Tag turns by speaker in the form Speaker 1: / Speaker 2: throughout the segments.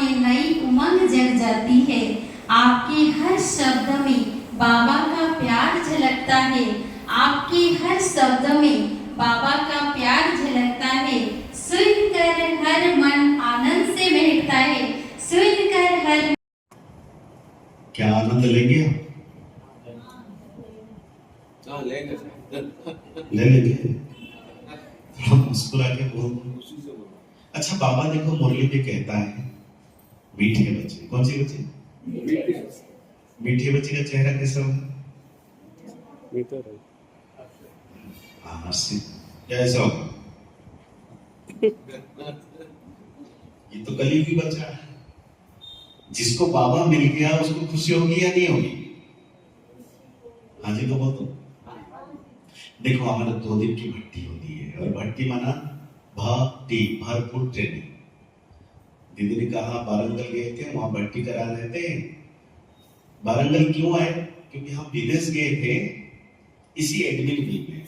Speaker 1: में नई उमंग जग जाती है। आपके हर शब्द में बाबा का प्यार झलकता है। आपके हर शब्द में बाबा का प्यार झलकता है। सुनकर हर मन आनंद से महकता है। सुनकर हर
Speaker 2: क्या आनंद लेंगे? ले लेंगे। थोड़ा मुस्कुरा के बोल। अच्छा, बाबा देखो मुरली पे कहता है मीठे बच्चे। कौन सी बच्चे? मीठे बच्चे का चेहरा कैसा होगा? कैसा होगा? ये तो कलयुगी बच्चा है। जिसको बाबा मिल गया उसको खुशी होगी या नहीं होगी? हाँ जी, तो बोल दो। देखो, हमारे 2 दिन की भट्टी होती है और भट्टी माना भक्ति, भरपूर ट्रेनिंग। दीदी ने कहा वारंगल गए थे, वहां भट्टी करा रहे थे। वारंगल क्यों आए? क्योंकि हम विदेश गए थे इसी एडमिन वीक में।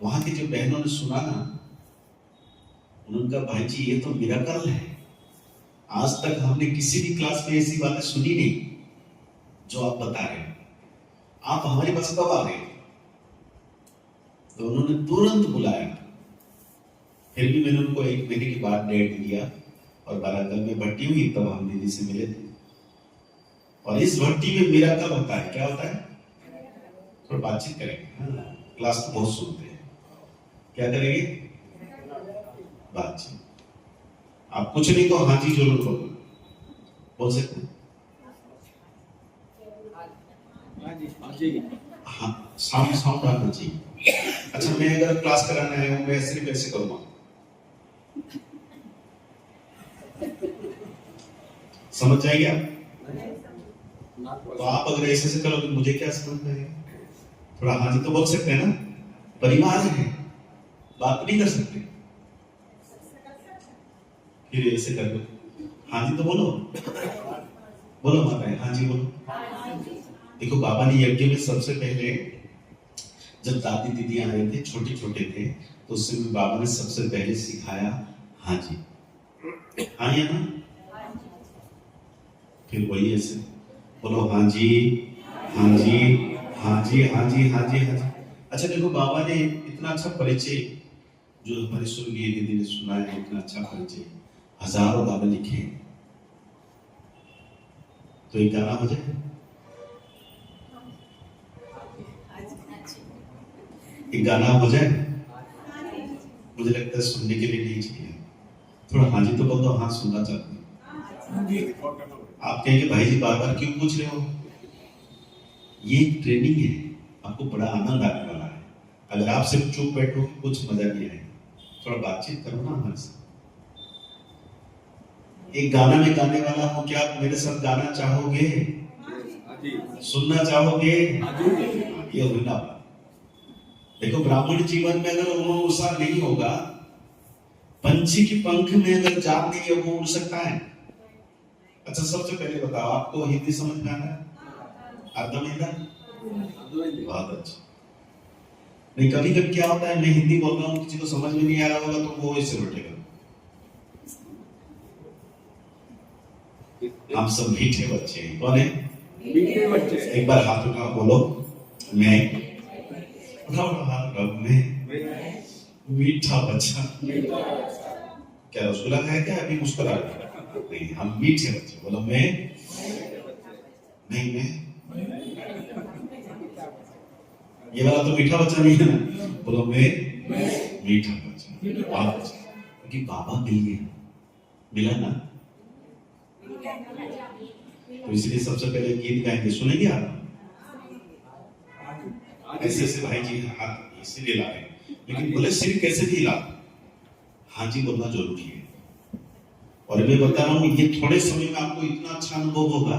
Speaker 2: वहां की जो बहनों ने सुना ना, उन्होंने कहा भाई जी ये तो मिरेकल है। आज तक हमने किसी भी क्लास में ऐसी बातें सुनी नहीं जो आप बता रहे हैं। आप हमारे पास कब आ गए? तो उन्होंने तुरंत बुलाया। फिर भी मैंने उनको 1 महीने के बाद डेट दिया और वारंगल में भट्टी हुई, तब हम दीदी से मिले थे। और इस भट्टी में मिरेकल होता है। क्या होता है? थोड़ा बातचीत करेंगे। क्लास तो बहुत सुनते हैं। क्या करेंगे? बातचीत। आप कुछ नहीं तो हाँ जी जरूर बोल सकते हैं। हाँ, साउंड आना चाहिए। अच्छा, मैं अगर क्लास कराने आया हूँ, मैं सिर्फ ऐसे करूंगा। समझ जाएंगे आप? तो आप अगर ऐसे करोगे मुझे क्या समझ में आएगा? थोड़ा हाँ जी तो बोल सकते हैं ना। परिवार है, बात नहीं कर सकते। फिर ऐसे कर लो। हाँ जी तो बोलो। बोलो माता, हाँ जी बोलो। देखो, बाबा ने यज्ञ में सबसे पहले जब दादी दीदियां आए थे, छोटे छोटे थे, तो उससे बाबा ने सबसे पहले सिखाया हाँ जी। हाँ या ना? फिर वही ऐसे बोलो, हाँ जी, हाँ जी, हाँ जी, हाँ जी, हाँ जी, हाँ जी। अच्छा देखो, बाबा ने इतना अच्छा परिचय जो हमारे स्वर्गीय दीदी ने सुना है, इतना अच्छा परिचय हजारों बाबा लिखे। तो एक गाना हो जाए। एक गाना हो जाए। मुझे लगता है सुनने के लिए नहीं चाहिए। थोड़ा हाँ जी तो बोल दो। हाँ, सुनना चाहते हैं। आप कहेंगे भाई जी बार बार क्यों पूछ रहे हो? ये ट्रेनिंग है, आपको बड़ा आनंद आने वाला है। अगर आप सिर्फ चुप बैठो कुछ मजा नहीं आएगा। थोड़ा बातचीत करो ना हमारे साथ। एक गाना में गाने वाला हूँ, क्या आप मेरे साथ गाना चाहोगे? सुनना चाहोगे? ये हुई ना। देखो, ब्राह्मण जीवन में अगर उमंग उत्साह नहीं होगा, पंछी की पंख में अगर जान नहीं है, वो उड़ सकता है? अच्छा, सबसे पहले बताओ, आपको हिंदी समझ में आ रहा है? बहुत अच्छा। नहीं, कभी कभी क्या होता है, मैं हिंदी बोल रहा हूँ, किसी को समझ में नहीं आ रहा होगा तो वो ऐसे उठेगा। हम सब मीठे बच्चे हैं। कौन है मीठे बच्चे? एक बार हाथ उठाओ, बोलो मैं। उठाओ हाथ, मैं मीठा बच्चा। क्या रसगुल्ला खाया क्या? अभी मुस्कुरा रहे? नहीं, हम मीठे बच्चे। बोलो मैं। नहीं, मैं ये वाला तो मीठा बच्चा नहीं है ना। बोलो मैं मीठा बच्चा। क्योंकि बाबा मिल गया, मिला ना। तो इसलिए सबसे पहले गीत गाएंगे, सुनेंगे आप? ऐसे ऐसे भाई जी हाथ इसीलिए ला रहे हैं, लेकिन बोले सिर कैसे भी ला, हाँ जी बोलना जरूरी है। और मैं बता रहा हूँ, ये थोड़े समय में आपको इतना अच्छा अनुभव होगा,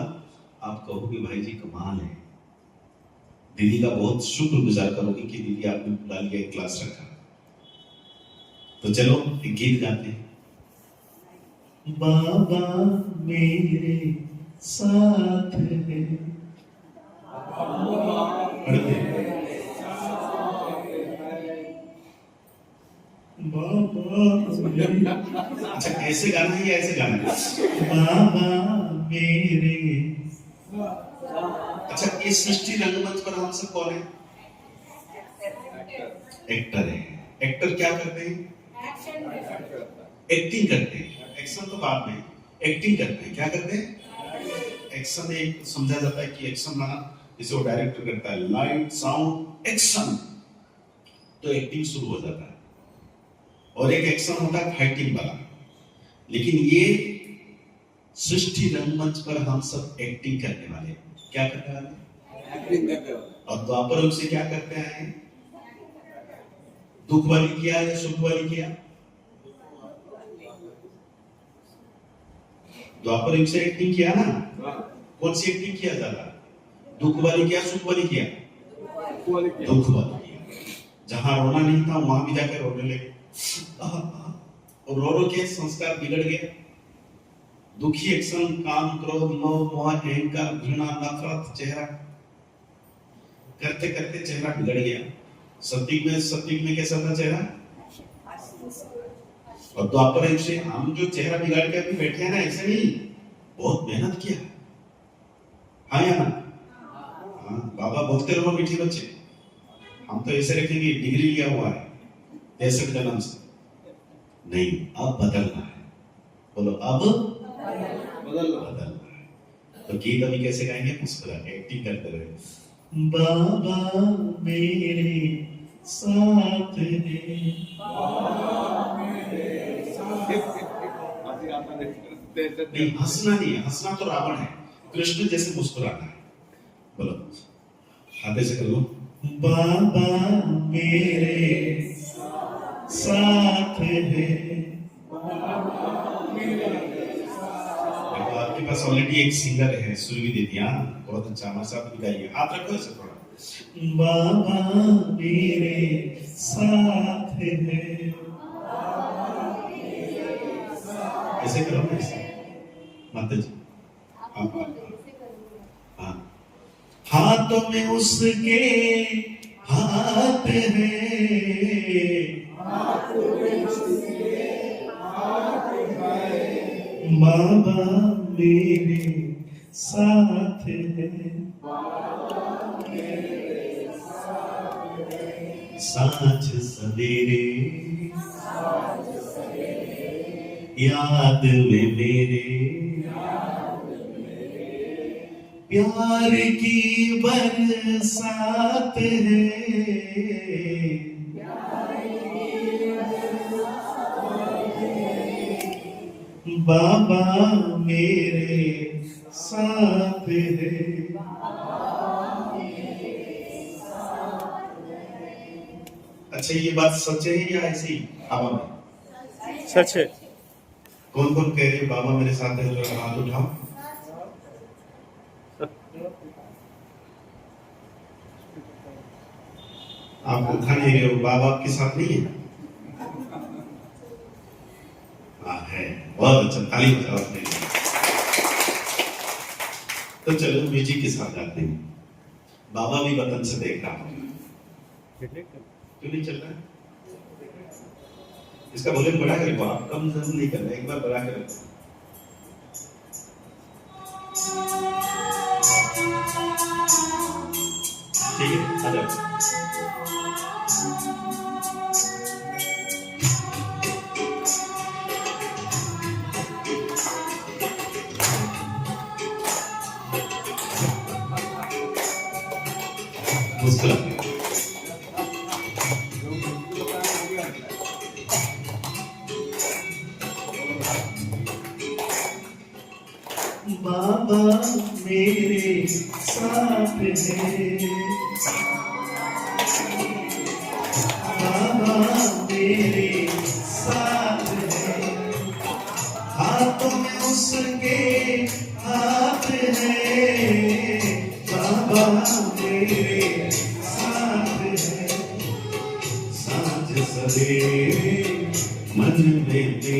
Speaker 2: आप कहोगे भाई जी कमाल है। दीदी का बहुत शुक्रगुजार करोगे कि दीदी आपने बुला लिया, एक क्लास रखा। तो चलो एक गीत गाते हैं। बाबा मेरे साथ है, बाबा। अच्छा ऐसे गाना है या ऐसे गाना है? बाबा मेरे। अच्छा इस सृष्टि रंगमंच पर हम सब कौन है? एक्टर है। एक्टर क्या करते हैं? एक्टिंग करते हैं। एक्शन तो बाद में, एक्टिंग करते हैं। क्या करते हैं? एक्शन एक समझा जाता है कि एक्शन माना जैसे वो डायरेक्टर करता है लाइट साउंड एक्शन, तो एक्टिंग शुरू हो जाता है। और एक एक्शन होता है फाइटिंग वाला। लेकिन ये सृष्टि रंगमंच पर हम सब एक्टिंग करने वाले। क्या करने वाले? एक्टिंग करने वाले। और द्वापर युग से क्या करते हैं? दुख वाली किया या सुख वाली किया? द्वापर युग से एक्टिंग किया ना? कौन सी एक्टिंग किया ज्यादा? दुख वाली किया, सुख वाली किया? दुख वाली किया। जहां रोना नहीं था वहां भी जाकर रोने लगे, और रो रो के संस्कार बिगड़ गए। दुखी एक्शन, काम, क्रोध, मोह, अहंकार, घृणा, नफरत, चेहरा करते करते चेहरा बिगड़ गया। सत्युग में कैसा था चेहरा? और द्वापर युग से हम जो चेहरा बिगाड़ के अभी बैठे हैं ना, ऐसे नहीं, बहुत मेहनत किया। हाँ या ना? हाँ, बाबा बोलते रहो मीठे बच्चे। हम तो ऐसे रखेंगे डिग्री लिया हुआ है 63 जन्म से। नहीं, अब बदलना है। बोलो अब बदलना है। तो गीत अभी कैसे गाएंगे? मुस्कुरा के एक्टिंग करते रहे। बाबा मेरे साथ है। नहीं, हंसना नहीं है। हंसना तो रावण है। कृष्ण जैसे मुस्कुराना है। बोलो हाथ ऐसे कर लो। बाबा मेरे साथ है। देखो आपके पास ऑलरेडी एक सिंगर है, सुरभि दीदी। बहुत अच्छा, हमारे साथ भी गाइए। हाथ रखो ऐसे थोड़ा। बाबा मेरे साथ है। ऐसे करो ना, ऐसे माता जी। हाँ, हाथों में उसके हाथ है। बाबा मेरे साथ है। साँझ सवेरे याद में मेरे प्यार की बरसात है। बाबा मेरे साथ है। अच्छा ये बात सच है या ऐसी हवा में?
Speaker 3: सच है।
Speaker 2: कौन कौन कह रहे हैं बाबा मेरे साथ है? जो हाथ उठाओ। आप उठा नहीं रहे हो, बाबा आपके साथ नहीं है? है। बहुत अच्छा, ताली बजाओ अपने लिए। तो चलो म्यूजिक के साथ जाते हैं। बाबा भी वतन से देख रहा हूं। क्यों नहीं चल रहा है? इसका वॉल्यूम बढ़ा कर रखो। आप कम जरूर नहीं कर रहे, एक बार बढ़ा कर रखो। ठीक है, आ जाओ। मुस्कुरा बाबा मेरे साथ है। बाबा मेरे साथ है। हाथों में उसके हाथ है। बाबा मेरे साथ है। साँझ सवेरे मन में मेरे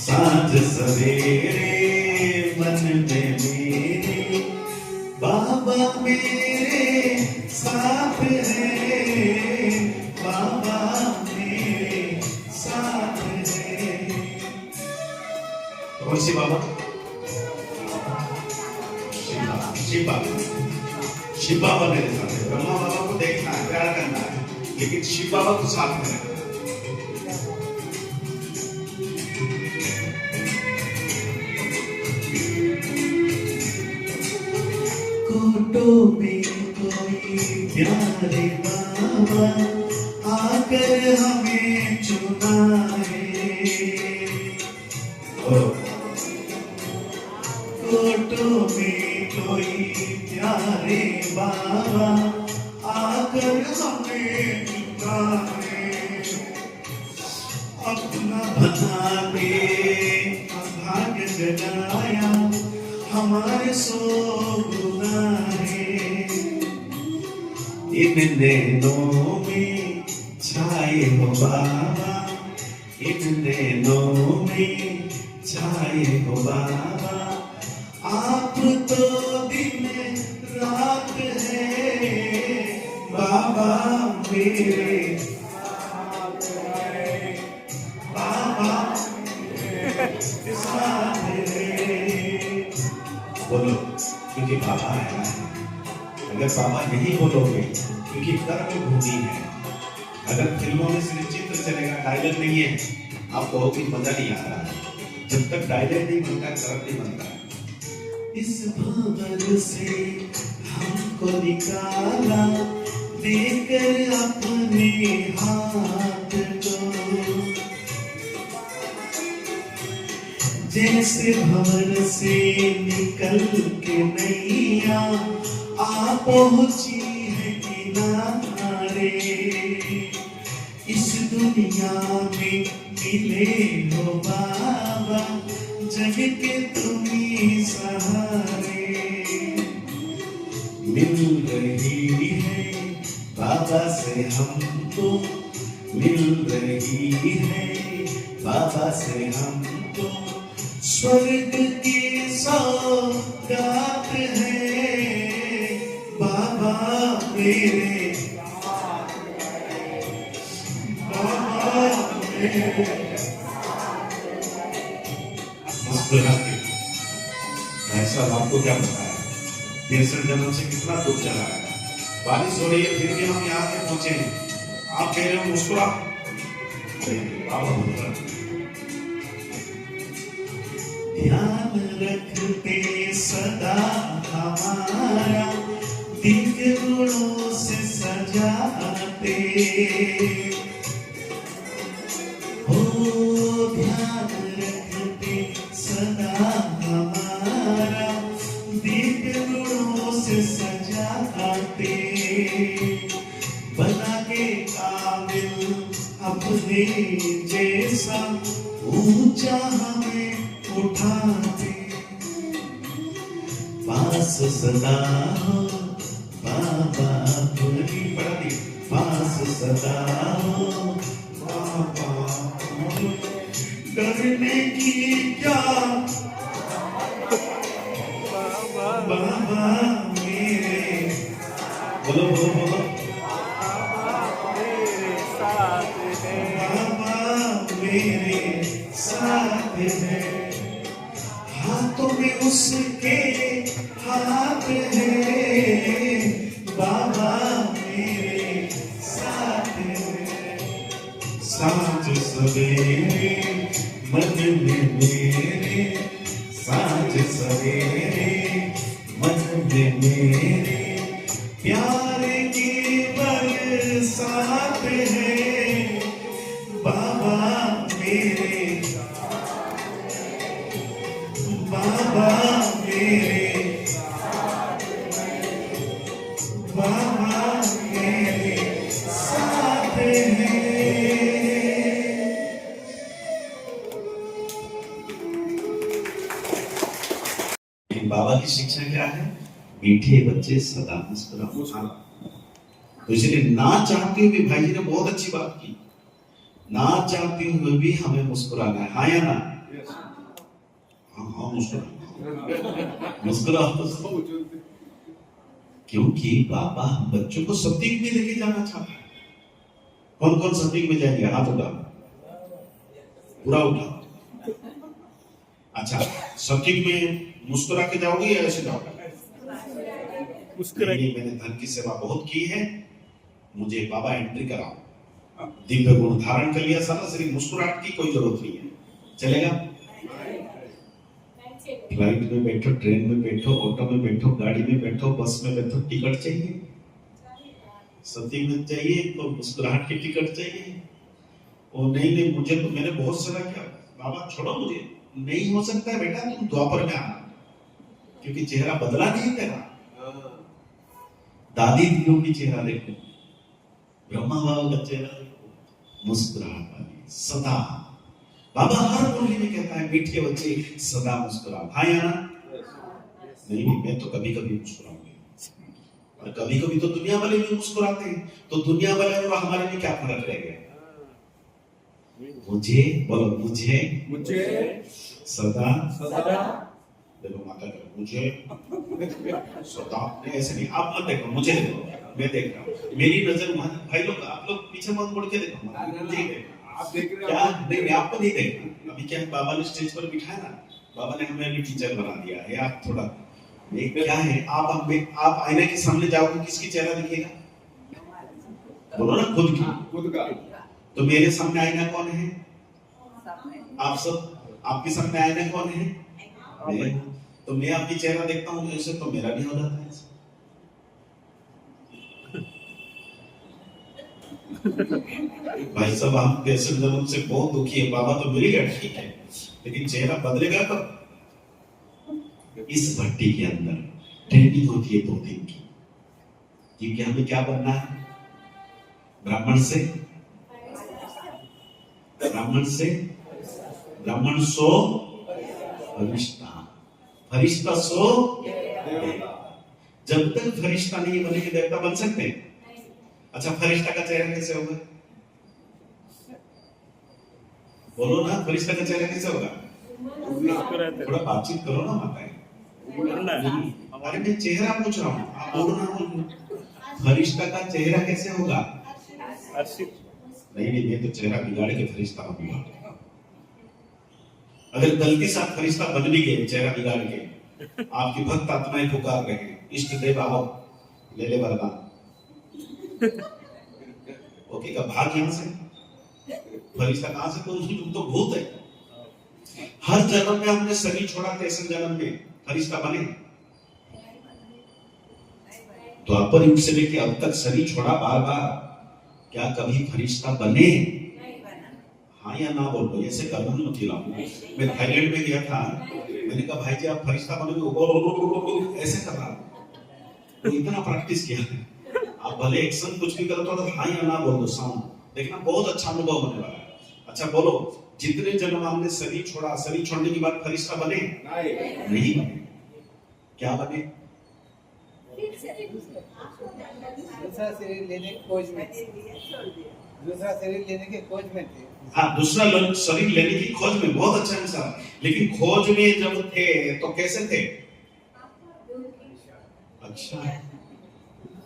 Speaker 2: साँझ सवेरे मन में मेरे बाबा मेरे साथ है, बाबा मेरे साथ है। कौन सी बाबा? शिव बाबा। शिव बाबा मेरे साथ है। ब्रह्मा बाबा को देखना है, प्यार करना है, लेकिन शिव बाबा को साथ में रखना। कोटों में कोई प्यारे बाबा आकर हमें चुना है। कोटों में कोई प्यारे बाबा आकर हमें चुना है। अपना बना के भाग्य जगाया, हमारे सो गुना है। इन नैनों में छाए हो बाबा, इन नैनों में छाए हो बाबा, आप तो दिन रात है, बाबा मेरे बाबा साथ है। बोलो, क्योंकि बाबा है ना। अगर बाबा नहीं बोलोगे, क्योंकि कर्म भूमि है। अगर फिल्मों में सिर्फ चित्र चलेगा, डायलॉग नहीं है, आपको भी मजा नहीं आ रहा है। जब तक डायलॉग नहीं बनता, कर्म नहीं बनता है। इस भंवर से हमको निकाला, देकर अपने हाथ को, जैसे भंवर से निकल के नैया आ पहुंची है किनारे। इस दुनिया में मिले हो बाबा, जग के तुम ही सहारे। मिल रही है बाबा से हमको, मिल रही है बाबा से हमको, स्वर्ग की सौगात है, बाबा मेरे बाबा मेरे। मुस्कुराते भाई साहब, आपको क्या बताया, 63 जन्म से कितना दुख चला है। बारिश हो रही है फिर भी हम यहाँ पे पहुंचे हैं, आप कह रहे हो मुस्कुरा। बाबा बोल ध्यान रखते सदा हमारा, दिव्य गुणों से सजाते हो। ध्यान रखते सदा हमारा, दिव्य गुणों से सजाते, बना के काबिल अपने जैसा, ऊंचा हमें उठाते। पास सदा हो बाबा, बोली पढ़ी, पास सदा हो बाबा, डरने की क्या बाबा मेरे। बोलो बोलो बोलो, बाबा मेरे साथ है। हाथों में उसके हाथ है, बाबा मेरे साथ है। साँझ सवेरे मन में मेरे, साँझ सवेरे मन में मेरे, प्यार की बरसात है, बाबा मेरे बाबा मेरे, बाबा मेरे साथ है। बाबा की शिक्षा क्या है? मीठे बच्चे सदा मुस्कुराओ। तो इसलिए ना चाहते हुए भी, भाई जी ने बहुत अच्छी बात की, ना चाहते हुए भी हमें मुस्कुराना है। हाँ या ना? हाँ हाँ, मुस्कुराओ मुस्कुराओ। क्योंकि बाबा हम बच्चों को सत्युग में लेके जाना चाहता है। कौन कौन सत्युग में जाएंगे? हाथ उठा, पूरा उठा। अच्छा, सत्युग में मुस्कुरा के जाओगे या ऐसे जाओगे?
Speaker 3: मुस्कुरा।
Speaker 2: मैंने धन की सेवा बहुत की है, मुझे बाबा एंट्री कराओ। दिव्य गुण धारण कर लिया सारा शरीर, मुस्कुराहट की कोई जरूरत नहीं है, चलेगा? फ्लाइट में बैठो, ट्रेन में बैठो, ऑटो में बैठो, गाड़ी में बैठो, बस में बैठो, टिकट चाहिए। सत्युग में चाहिए तो मुस्कुराहट की टिकट चाहिए। और नहीं मुझे तो मैंने बहुत सेवा किया, बाबा छोड़ो मुझे। नहीं हो सकता है बेटा, तुम द्वापर में आना, क्योंकि चेहरा बदला नहीं तेरा। दादी दियों की चेहरा देखो, ब्रह्मा बाबा का चेहरा देखो, मुस्कुराहट वाली सदा। बाबा हर बोली में कहता है मीठे बच्चे सदा मुस्कुराओ। हाँ या ना? नहीं, मैं तो कभी कभी मुस्कुराऊंगी, और कभी कभी तो दुनिया वाले भी मुस्कुराते हैं। तो दुनिया वाले और हमारे में क्या फर्क रह गया? मुझे बोलो, मुझे सदा देखो माता करो, मुझे सदा। ऐसे नहीं, आप मत देखो, मुझे देखो, मैं देख रहा हूँ। मेरी नजर भाई लोग, आप लोग पीछे मत मुड़ के देखो, मुझे देखो।
Speaker 4: आप देख रहे
Speaker 2: क्या? नहीं, आपको नहीं देखना। अभी क्या बाबा ने स्टेज पर बिठाया ना, बाबा ने हमें अभी टीचर बना दिया है। आप थोड़ा क्या है, आप आईने के सामने जाओगे, किसकी चेहरा दिखेगा? बोलो ना, खुद का। तो मेरे सामने आईना कौन है? आप सब। आपके सामने आईना कौन है? मैं। तो मैं आपकी चेहरा देखता हूँ ऐसे, तो मेरा भी हो जाता है ऐसे। भाई साहब, हम पैसे जन्म से बहुत दुखी है, बाबा तो मिल गया ठीक है, लेकिन चेहरा बदलेगा कब? इस भट्टी के अंदर ट्रेनिंग होती है 2 दिन की, क्योंकि हमें क्या बनना है? ब्राह्मण से ब्राह्मण सो फरिश्ता, फरिश्ता सो देवता। जब तक फरिश्ता नहीं बनेंगे देवता बन सकते हैं? अच्छा, फरिश्ता का चेहरा कैसे होगा? बोलो ना, फरिश्ता का चेहरा कैसे होगा? थोड़ा बातचीत करो ना माताएं। अरे मैं चेहरा पूछ रहा हूँ, आप बोलो ना। फरिश्ता का चेहरा कैसे होगा? नहीं, मैं तो चेहरा बिगाड़ के फरिश्ता बनूंगा। अगर गलती से आप फरिश्ता बन भी गए चेहरा बिगाड़ के, आपकी भक्त आत्माएं पुकार रहे हैं, इष्ट देव आओ ले ले वरदान, ओके का भाग यहां से। फरिश्ता कहां से? तुम तो भूत है। हर जन्म में हमने शरीर छोड़ा, तेसर जन्म में फरिश्ता बने। द्वापर युग से लेके अब तक शरीर छोड़ा बार बार, क्या कभी फरिश्ता बने? हाँ या ना बोलो, ऐसे गर्दन मत हिलाओ। मैं थाईलैंड में गया था, मैंने कहा भाई जी आप फरिश्ता बनोगे, ऐसे कर रहा तो इतना प्रैक्टिस किया। आप भले एक्शन कुछ भी करो तो हाँ या ना बोल दो, साउंड देखना, बहुत अच्छा अनुभव होने वाला है। अच्छा बोलो, जितने जन्म हमने शरीर छोड़ा, शरीर छोड़ने के बाद फरिश्ता बने? नहीं बने। क्या बने?
Speaker 4: दूसरा शरीर लेने की खोज में थे। दूसरा शरीर लेने की खोज में थे।
Speaker 2: हाँ, दूसरा शरीर लेने की खोज में। बहुत अच्छा इंसान, लेकिन खोज में जब थे तो कैसे थे? अच्छा,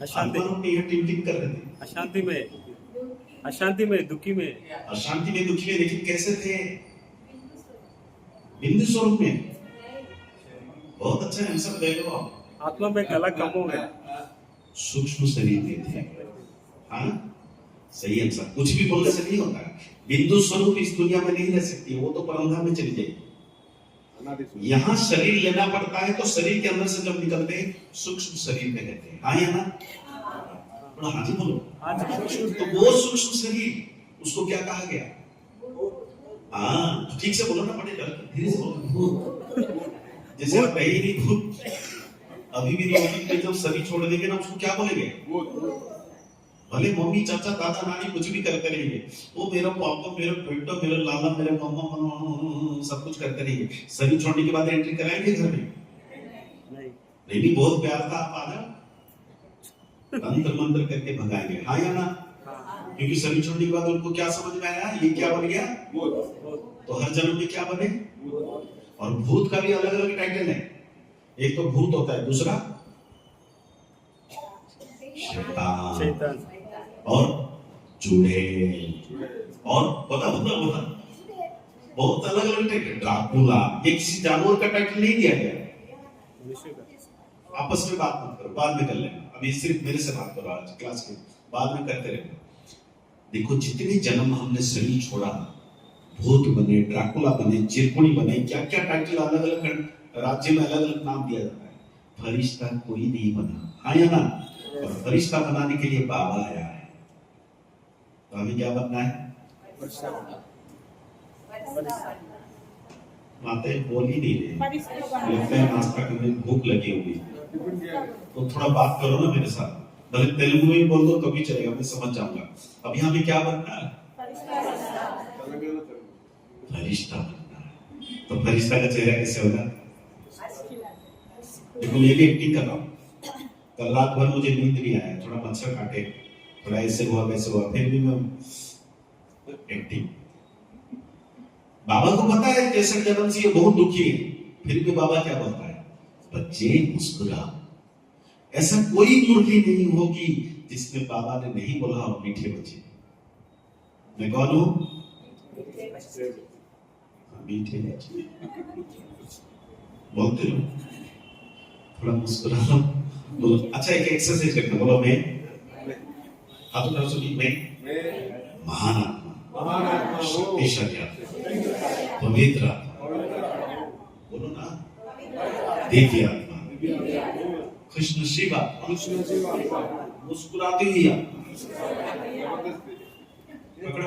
Speaker 2: अशांति में टिम कर रहे थे,
Speaker 3: अशांति में, दुखी में, लेकिन कैसे थे? बिंदु स्वरूप में। बहुत अच्छा है, सब देख लो आप। आत्मा में कला कमो है,
Speaker 2: सूक्ष्म शरीर में थे। हाँ, सही आंसर। कुछ भी बोलने से नहीं होता। बिंदु स्वरूप इस दुनिया में नहीं रह सकती, वो तो परमधाम में चली जाएगी। यहाँ शरीर लेना पड़ता है, तो शरीर के अंदर से जब निकलते हैं सूक्ष्म शरीर में रहते हैं। हाँ या ना? हाँ जी बोलो। तो वो सूक्ष्म शरीर, उसको क्या कहा गया? हाँ, ठीक से बोलो ना, बड़े धीरे से बोलो। जैसे आप कहीं नहीं भूत, अभी भी नहीं, जब शरीर छोड़ देंगे ना, उसको क्या बोलेंगे? भले मम्मी चाचा दादा नानी कुछ भी करते रहेंगे, वो मेरा पापा, मेरा बेटा, मेरा लाला, मेरे मामा, सब कुछ करते रहेंगे। शरीर छोड़ने के बाद एंट्री कराएंगे घर में? नहीं भी, बहुत प्यार था, आप आ जाओ, तंत्र मंत्र करके भगाएंगे। हाँ या ना? क्योंकि शरीर छोड़ने के बाद उनको क्या समझ में आया? ये क्या बन गया? तो हर जन्म में क्या बने? और भूत का भी अलग अलग टाइटल है। एक तो भूत होता है, दूसरा शैतान और चुड़ैल और बता बता बता बहुत अलग अलग टाइटल, ड्राकुला, ये किसी जानवर का टाइटल नहीं दिया गया। आपस में बात मत करो, बाद में कर लेना, अभी सिर्फ मेरे से बात करो, आज क्लास के बाद में करते रहो। देखो जितने जन्म हमने शरीर छोड़ा, भूत बने, ड्राकुला बने, चिरकुणी बने, क्या क्या टाइटल अलग अलग राज्य में अलग अलग नाम दिया जाता है। फरिश्ता कोई नहीं बना, हाँ या ना? और फरिश्ता बनाने के लिए बाबा आया है। तो हमें क्या बनना है? माते बोल ही नहीं रहे, लगता है नाश्ता करने में भूख लगी होगी, तो थोड़ा बात करो ना मेरे साथ, भले तेलुगु में बोल दो तो भी चलेगा, मैं समझ जाऊंगा। अभी हमें क्या बनना है? फरिश्ता बनना है। तो फरिश्ता का चेहरा कैसे होगा? देखो मैं भी एक्टिंग कर रहा हूँ, कल रात भर मुझे नींद नहीं आया, थोड़ा मच्छर काटे, थोड़ा ऐसे हुआ वैसे हुआ, फिर भी मैं एक्टिंग। बाबा को पता है कैसे जन्म से ये बहुत दुखी है, फिर भी बाबा क्या बोलता है? बच्चे मुस्कुरा। ऐसा कोई मुर्गी नहीं होगी जिसमें बाबा ने नहीं बोला और मीठे बच्चे। मैं कौन हूं? मीठे बच्चे बोलते हो, थोड़ा मुस्कुरा लो, बोलो। अच्छा एक एक्सरसाइज करना, बोलो मैं, हाथों तरफ से मैं महान आत्मा, शक्तिशाली आत्मा, पवित्र आत्मा, बोलो ना, दिव्य आत्मा, खुशनसीब आत्मा, मुस्कुराती हुई आत्मा। पकड़ो,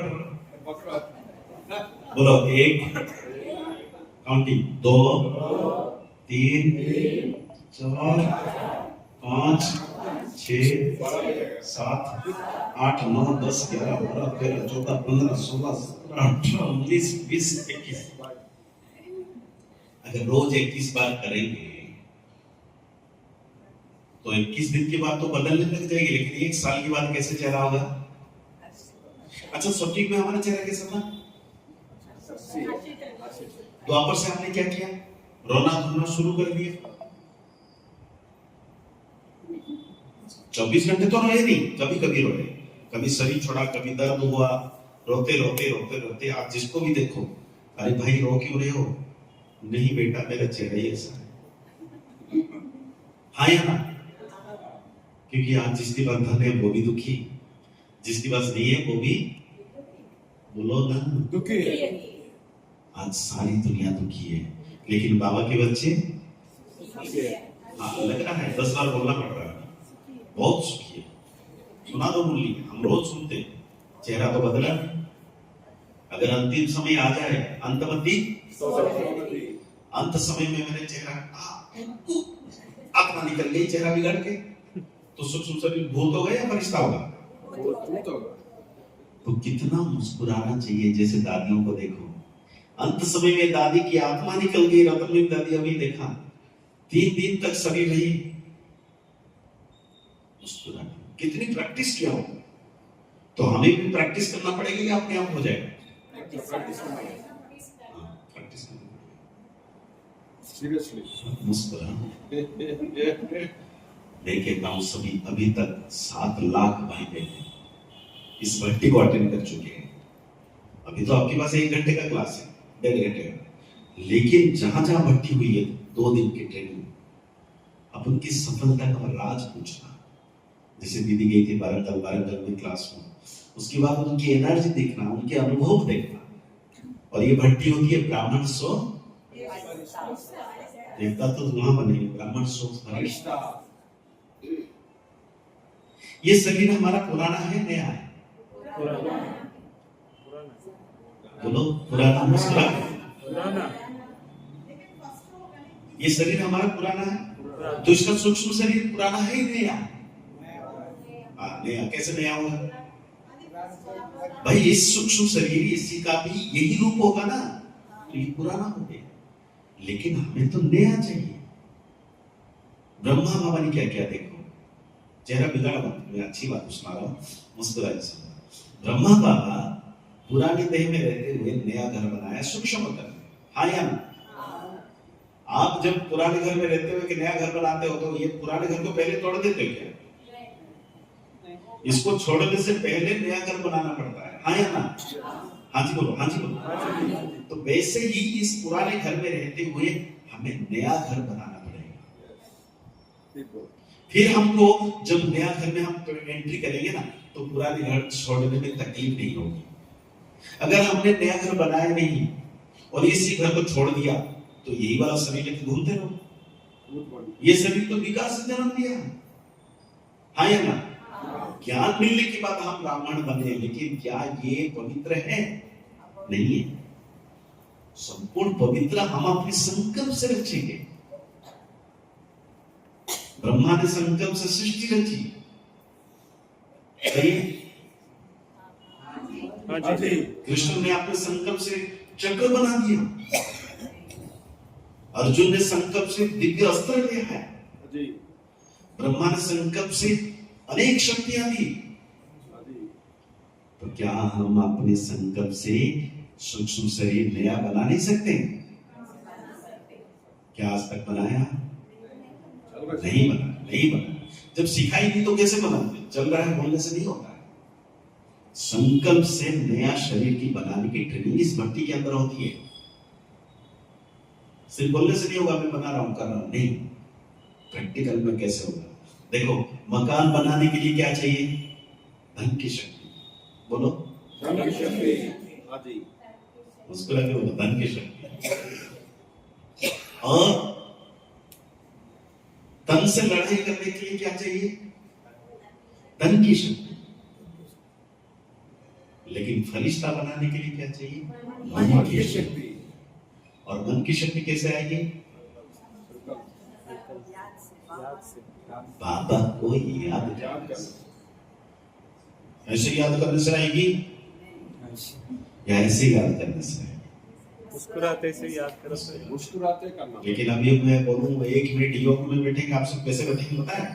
Speaker 2: बोलो 1 काउंटिंग 2 3 4 5 6 7 8 9 10 11 12 13 14 15 16 17 18 19 20 21। अगर रोज 21 बार करेंगे तो 21 दिन के बाद तो बदलने लग जाएगी, लेकिन 1 साल के बाद कैसे चेहरा होगा? अच्छा सटीक में हमारा चेहरा कैसा था? द्वापर से हमने क्या किया? रोना धोना शुरू कर दिया। 24 घंटे तो रोए नहीं, कभी कभी रोए, कभी शरीर छोड़ा, कभी दर्द हुआ, रोते रोते रोते रोते। आप जिसको भी देखो, अरे भाई रो क्यों रहे हो? नहीं बेटा मेरा चेहरा ही ऐसा है, हाँ या ना? क्योंकि आज जिसके पास धन है वो भी दुखी, जिसके पास नहीं है वो भी, बोलो ना, दुखी है। आज सारी दुनिया दुखी है, लेकिन बाबा के बच्चे हाँ लग रहा है 10 बार बोलना पड़ रहा है, बहुत सुखी है। सुना दो मुरली, हम रोज सुनते हैं, चेहरा तो बदला नहीं। अगर अंतिम समय आ जाए, अंतमति अंत समय में मेरे चेहरा आत्मा निकल गई, चेहरा बिगड़ के, तो सूक्ष्म शरीर भूत हो गया या फरिश्ता होगा? तो कितना मुस्कुराना चाहिए। जैसे दादियों को देखो, अंत समय में दादी की आत्मा निकल गई, रतन दादी अभी देखा 3 दिन तक शरीर रही, मुस्कुराना। कितनी प्रैक्टिस किया हो, तो हमें भी प्रैक्टिस करना पड़ेगा या अपने आप हो जाएगा? प्रैक्टिस करना सीरियसली मुस्कुरा। देखे गांव सभी अभी तक 7 लाख भाई बहन इस भट्टी को अटेंड कर चुके हैं। अभी तो आपके पास 1 घंटे का क्लास है, 1.5 घंटे का, लेकिन जहां जहां भट्टी हुई है 2 दिन की ट्रेनिंग, अब उनकी सफलता का राज पूछना। जैसे दीदी गई थी बारंगल में क्लास में, उसके बाद उनकी एनर्जी देखना, उनके अनुभव देखना। और ये भट्टी होती है ब्राह्मण सो देवता, तो वहां बनेंगे ब्राह्मण सो फरिश्ता। ये शरीर हमारा पुराना है नया है? बोलो पुराना, मुस्कुरा। ये शरीर हमारा पुराना है, तो इसका सूक्ष्म शरीर पुराना है ही नया? नया। कैसे नया होगा भाई? इस सूक्ष्म शरीर इसी का भी यही रूप होगा ना, तो ये पुराना हो गया, लेकिन हमें तो नया चाहिए। ब्रह्मा बाबा ने क्या किया देखो, चेहरा बिगाड़ा मत, मैं अच्छी बात सुना रहा हूँ, मुस्कुराए सुनो। ब्रह्मा बाबा पुराने देह में रहते हुए नया घर बनाया, सूक्ष्म घर, हाँ या ना? आप जब पुराने घर में रहते हुए नया घर बनाते हो तो ये पुराने घर को पहले तोड़ देते हो क्या? इसको छोड़ने से पहले नया घर बनाना पड़ता है, हाँ या ना? हाँ जी बोलो, हाँ जी बोलो। तो वैसे ही इस पुराने घर में रहते हुए हमें नया घर बनाना पड़ेगा। फिर हमको जब नया घर में हम एंट्री करेंगे ना, तो पुराने घर छोड़ने में तकलीफ नहीं होगी। अगर हमने नया घर बनाया नहीं और इसी घर को छोड़ दिया, तो यही वाला शरीर लेके घूमते रहो। ये शरीर तो विकार से जन्म दिया, हाँ या ना? ज्ञान मिलने के बाद हम ब्राह्मण बने, लेकिन क्या ये पवित्र है? नहीं है। संपूर्ण पवित्र हम अपने संकल्प से रचेंगे। ब्रह्मा ने संकल्प से सृष्टि रची, सही है? कृष्ण ने अपने संकल्प से चक्र बना दिया, अर्जुन ने संकल्प से दिव्य अस्त्र लिया है, ब्रह्मा ने संकल्प से अनेक शक्तियां दी। तो क्या हम अपने संकल्प से सूक्ष्म शरीर नया बना नहीं सकते? क्या आज तक बनाया? नहीं बना, नहीं बना। जब सिखाई नहीं तो कैसे बनाते? चल रहा है बोलने से नहीं होता है। संकल्प से नया शरीर की बनाने की ट्रेनिंग इस भक्ति के अंदर होती है। सिर्फ बोलने से नहीं होगा, मैं बना रहा हूं, कर रहा हूं, नहीं। प्रैक्टिकल में कैसे होगा? देखो, मकान बनाने के लिए क्या चाहिए? धन की शक्ति। बोलो, धन की शक्ति। मुस्कुरा के बोलो, धन की शक्ति। और तन से लड़ाई करने के लिए क्या चाहिए? धन की शक्ति। लेकिन फरिश्ता बनाने के लिए क्या चाहिए? मन की शक्ति। और मन की शक्ति कैसे आएगी? बाबा को याद करने से। ऐसे याद करने से आएगी या ऐसे याद करने से?
Speaker 3: मुस्कुराते से याद करो, मुस्कुराते करना।
Speaker 2: लेकिन अभी मैं बोलूं 1 मिनट योग में बैठेंगे, आप सब कैसे बैठेंगे पता है?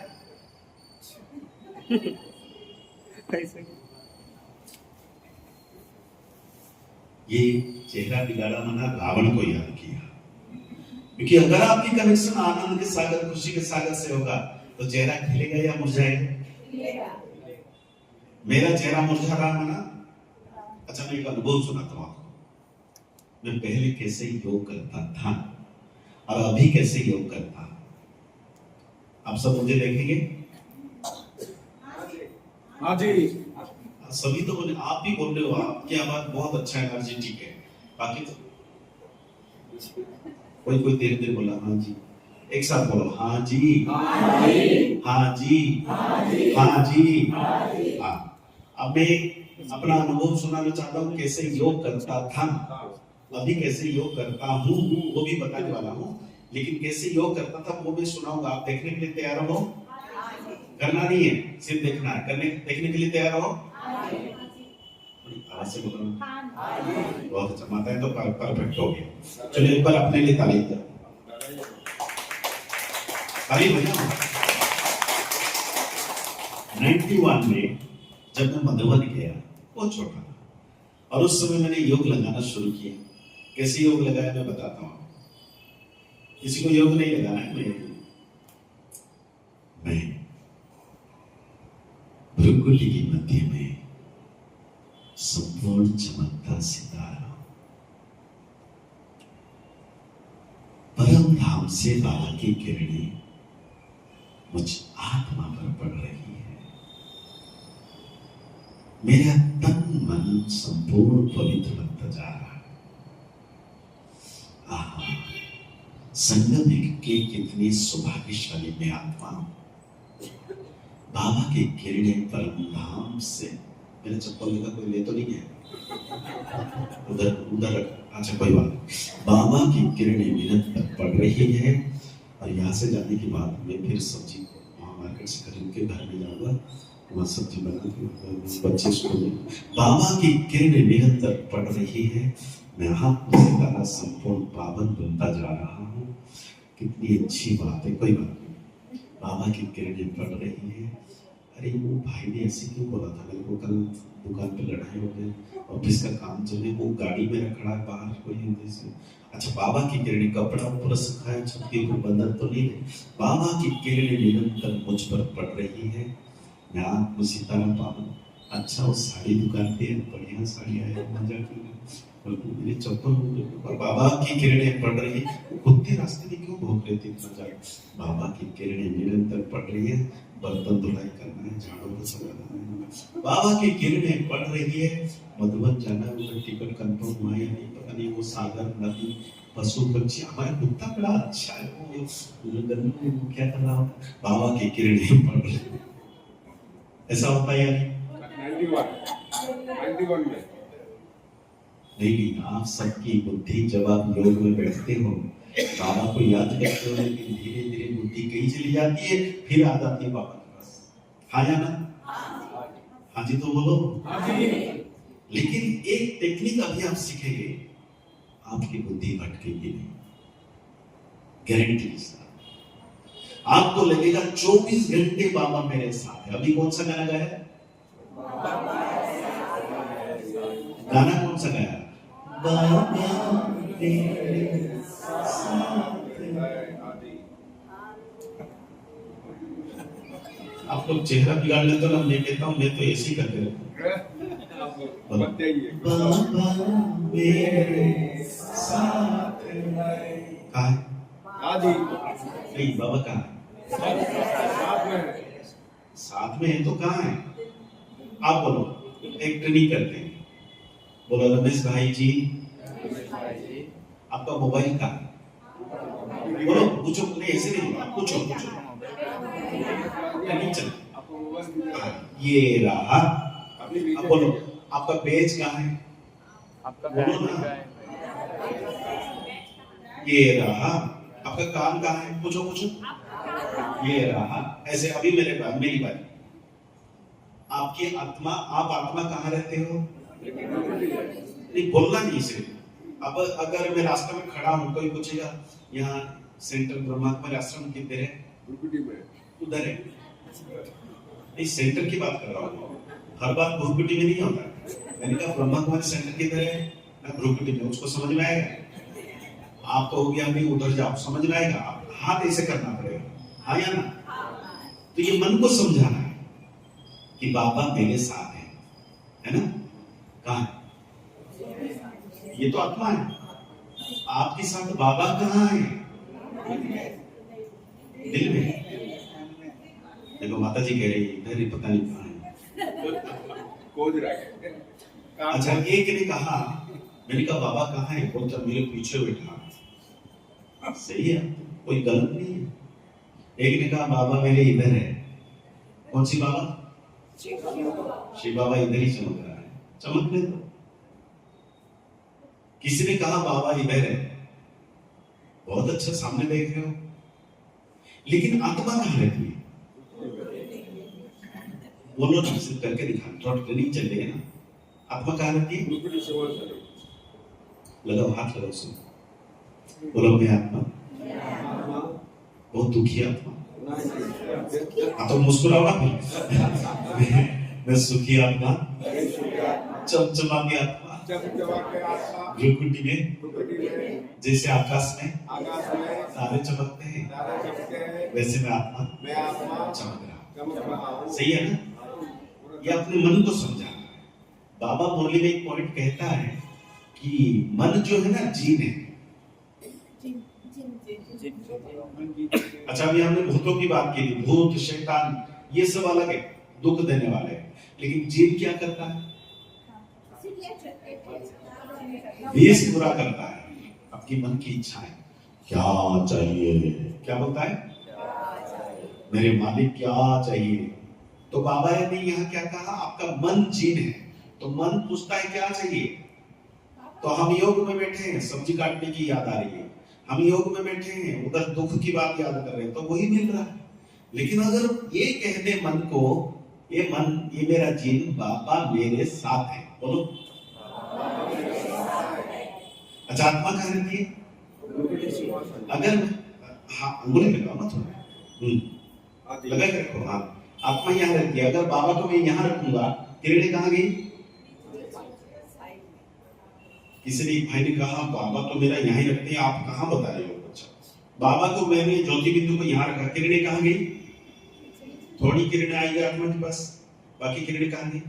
Speaker 2: ये चेहरा बिगाड़ा मना रावण को याद किया, क्योंकि अगर आपकी कनेक्शन आनंद के सागर, खुशी के सागर से होगा, तो चेहरा खिलेगा या मुरझाएगा? मेरा चेहरा मुरझा रहा मना। अच्छा, मैं एक अनुभव सुनाता हूं आपको। मैं पहले कैसे योग करता था और अभी कैसे योग करता। आप सब मुझे देखेंगे?
Speaker 3: हाँ जी।
Speaker 2: सभी तो बोले, आप भी बोल रहे हो, आपकी आवाज बहुत अच्छा एनर्जेटिक है। बाकी तो कोई धीरे धीरे बोला, हाँ जी। एक साथ बोलो, हाँ जी, हाँ जी, हाँ जी, हाँ। अब मैं अपना अनुभव सुनाना चाहता हूँ, कैसे योग करता था, अभी कैसे योग करता हूँ, वो भी बताने वाला हूँ। लेकिन कैसे योग करता था वो मैं सुनाऊंगा। आप देखने के लिए तैयार हो? करना नहीं है, सिर्फ देखना है। देखने के लिए तैयार हो? आवाज से बोलो। बहुत अच्छा, माताएं तो परफेक्ट हो गया। चलो एक बार अपने लिए ताली दो, ताली बजाओ। 91 में जब मैं मधुबन गया, बहुत छोटा था, और उस समय मैंने योग लगाना शुरू किया। कैसे योग लगाया मैं बताता हूँ। किसी को योग नहीं लगाना है, मैं भृकुटी की मध्य में संपूर्ण चमकता सितारा, परम धाम से बाबा की किरणें मुझ आत्मा पर पड़ रही है। मेरा तन मन संपूर्ण पवित्र बनता जा रहा है। आहा, संगम के कितनी सौभाग्यशाली मैं आत्मा हूं। बाबा की किरणें परम धाम से, मेरे चप्पल लेकर कोई ले तो नहीं है? उधर अच्छा कोई बात नहीं। बाबा की किरणें निरंतर पड़ रही है। और यहाँ से जाने के बाद मैं फिर सब्जी वहाँ मार्केट से खरीद के घर में जाऊंगा, वहाँ सब्जी बना के बच्चे स्कूल में। बाबा की किरणें निरंतर पड़ रही है। मैं आत्मा से तारा संपूर्ण पावन बनता जा रहा हूँ। कितनी अच्छी बात है। कोई बात नहीं, बाबा की किरणें पड़ रही है। अरे वो भाई ने ऐसे क्यों बोला था? मेरे को कल दुकान पे लड़ाई हो गई, ऑफिस का काम चले, वो गाड़ी में खड़ा है बाहर कोई से। अच्छा, बाबा की किरणें, कपड़ा ऊपर रखा है, छत के ऊपर बंधन तो नहीं है। बाबा की किरणें निरंतर मुझ पर पड़ रही है। मैं आपको सीताराम पाऊँ। अच्छा वो साड़ी दुकान पे बढ़िया साड़ी आया, मजा और मेरी चप्पल और बाबा की किरणें पड़ रही है। कुत्ते रास्ते में क्यों भौंक रहे थे इतना ज्यादा? बाबा की किरणें निरंतर पड़ रही है, बर्तन धुलाई करना है, झाड़ू पोछा लगाना है, बाबा की किरणें पड़ रही है। मधुबन जाना है, उधर टिकट कंफर्म हुआ या नहीं पता नहीं। वो सागर नदी पशु पक्षी, हमारा कुत्ता बड़ा अच्छा है, वो गन्ने में क्या कर रहा होता, बाबा की किरणें पड़ रही है। ऐसा होता है या नहीं?
Speaker 3: 91 में
Speaker 2: नहीं, आप सबकी बुद्धि जब आप योग में बैठते हो, बाबा को याद करते हो, लेकिन धीरे धीरे बुद्धि कहीं चली जाती है, फिर आ जाती है बाबा के पास। हाँ या ना? हाँ जी तो बोलो। लेकिन एक टेक्निक अभी आप सीखेंगे, आपकी बुद्धि भटकेगी नहीं, गारंटी के साथ। आपको लगेगा 24 घंटे बाबा मेरे साथ है। अभी कौन सा गाना गाया है? गाना कौन सा गाया? बाबा मेरे साथ है। आप लोग चेहरा बिगाड़ लेते हो ना, मैं कहता हूँ, मैं तो ऐसे ही करते रहता हूँ। बाबा मेरे साथ है। कहाँ है? नहीं, बाबा कहाँ है? साथ में है तो कहाँ है? आप बोलो, एक ट्रेनिंग करते हैं। बोलो रमेश भाई जी, आपका मोबाइल कहाँ है? बोलो, पूछो, नहीं ऐसे नहीं, आप पूछो नहीं चल। ये रहा। अब बोलो, आपका पेज कहाँ है? बोलो ना। ये रहा। आपका काम कहाँ है? पूछो पूछो। ये रहा। ऐसे अभी मेरी बात, आपकी आत्मा, आप आत्मा कहाँ रहते हो? नहीं बोलना नहीं सिर्फ। अब अगर मैं रास्ते में खड़ा हूँ, कोई पूछेगा यहाँ सेंटर ब्रह्माकुमारी आश्रम किधर है? उधर है। नहीं, सेंटर की बात कर रहा हूँ, हर बात भ्रुकुटी में नहीं होता। मैंने कहा ब्रह्माकुमारी सेंटर किधर है? ना भ्रुकुटी में। उसको समझ में आएगा? आप कहोगे अभी उधर जाओ, समझ में आएगा? आप हाथ ऐसे करना पड़ेगा, हाँ या ना? तो ये मन को समझाना है कि बाबा मेरे साथ है ना? कहाँ है? ये तो आत्मा है। आपके साथ बाबा कहाँ है? दिल में। देखो माता जी कह रही है इधर ही, पता नहीं कहाँ है। अच्छा, एक ने कहा, मैंने कहा बाबा कहाँ है? बोलता मेरे पीछे बैठा। सही है, कोई गलत नहीं है। एक ने कहा बाबा मेरे इधर है। कौन सी बाबा? शिव बाबा इधर ही चमक रहा है, चमकने दो। किसी ने कहा बाबा इधर है, बहुत अच्छा सामने देख रहे हो, लेकिन आत्मा कहाँ रहती है? बोलो ना, सिर्फ करके दिखा, थोड़ा ट्रेनिंग चल रही है ना। आत्मा कहाँ रहती है? लगाओ हाथ, लगाओ सुनो। बोलो मैं आत्मा, बहुत दुखी आत्मा। तो मुस्कुराओ ना फिर। मैं सुखी आत्मा, चमचमा की आत्मा, भ्रुकुटी में जैसे आकाश में तारे चमकते हैं, वैसे मैं आत्मा चमक रहा। सही है ना? ये अपने मन को समझाना है। बाबा मुरली में एक पॉइंट कहता है कि मन जो है ना, जीन है। अच्छा, अभी हमने भूतों की बात की थी, भूत शैतान ये सब अलग है, दुख देने वाले हैं, लेकिन जीन क्या करता है? वेश पूरा करता है आपकी मन की इच्छाएं। क्या चाहिए? क्या बोलता है? मेरे मालिक क्या चाहिए? तो बाबा ने यहाँ क्या कहा? आपका मन जीन है, तो मन पूछता है क्या चाहिए? तो हम योग में बैठे हैं, सब्जी काटने की याद आ रही है, हम योग में बैठे हैं, उधर दुख की बात याद कर रहे हैं, तो वही मिल रहा है। लेकिन अगर ये कह दे मन को, ये मन, ये मेरा जीन, बाबा मेरे साथ है, बोलो। अच्छा, आत्मा कहाँ रहती है? अगर हाँ अंगुली लगाओ ना थोड़ा, लगा के रखो। हाँ, आत्मा यहाँ रहती है। अगर बाबा को मैं यहाँ रखूंगा, किरणें कहाँ गई? किसी ने भाई ने कहा बाबा तो मेरा यहाँ ही रखते हैं, आप कहाँ बता रहे हो? अच्छा, बाबा को मैंने ज्योति बिंदु को यहाँ रखा, किरणें कहाँ गई? थोड़ी किरणें आई आत्मा के पास, बाकी किरणें कहाँ गई?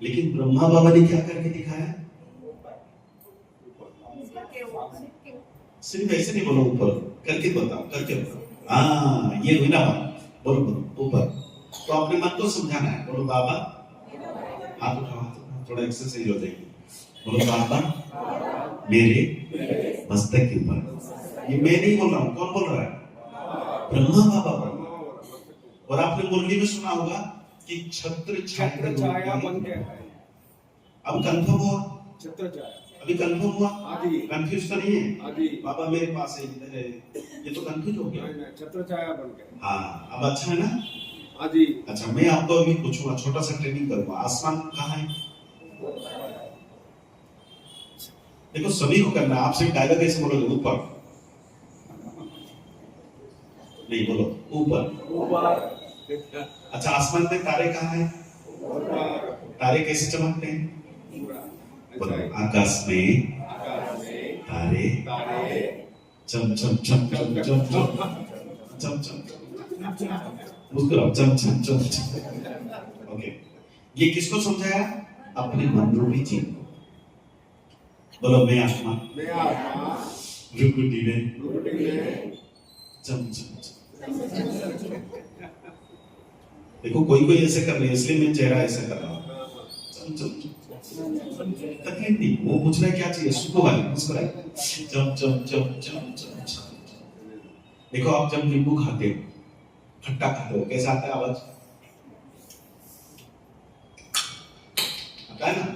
Speaker 2: लेकिन ब्रह्मा बाबा ने क्या करके दिखाया? सिर्फ ऐसे नहीं बोलो ऊपर, करके बताओ, करके बताओ। हाँ, ये हुई ना बात। बोलो बोलो ऊपर। तो अपने मन को समझाना है। बोलो बाबा, हाथ उठाओ, थोड़ा एक्सरसाइज हो जाएगी। बोलो बाबा मेरे मस्तक के ऊपर। ये मैं नहीं बोल रहा हूँ, कौन बोल रहा है? ब्रह्मा बाबा बोल रहा है। और आपने मुरली में सुना होगा कि छत्र छाया
Speaker 3: बन के है।
Speaker 2: अब कंफर्म हुआ?
Speaker 3: छत्र छाया
Speaker 2: अभी कंफर्म हुआ?
Speaker 3: आदि
Speaker 2: कंफ्यूज तो नहीं है?
Speaker 3: आदि
Speaker 2: बाबा मेरे पास है, इधर है, ये तो कंफ्यूज हो गया।
Speaker 3: छत्र छाया बन के।
Speaker 2: हाँ, अब अच्छा है ना?
Speaker 3: आदि।
Speaker 2: अच्छा, मैं आपको अभी पूछूंगा, छोटा सा ट्रेनिंग करूंगा। आसमान कहाँ है? देखो सभी को करना है। आप सिर्फ डायलॉग ऐसे बोलोगे, ऊपर नहीं बोलो, ऊपर। अच्छा, आसमान में तारे कहाँ हैं? तारे कैसे चमकते हैं? बोलो, आकाश में तारे चम चम चम चम चम चम चम चम, मुस्कुराओ, चम चम चम चम। ओके, ये किसको समझाया? अपने मन रूपी चीज को। बोलो, मैं आत्मा रुकुटी में चम चम चम। देखो कोई ऐसे कर रहे हैं, इसलिए मैं चेहरा ऐसा कर रहा हूँ। चम चम चम, तकलीफ नहीं, वो पूछ रहा है क्या चाहिए, सुखो वाली मुस्कुराए। चम चम चम चम चम चम। देखो आप जब नींबू खाते हो, खट्टा खाते हो, कैसा आता है आवाज? आता है ना?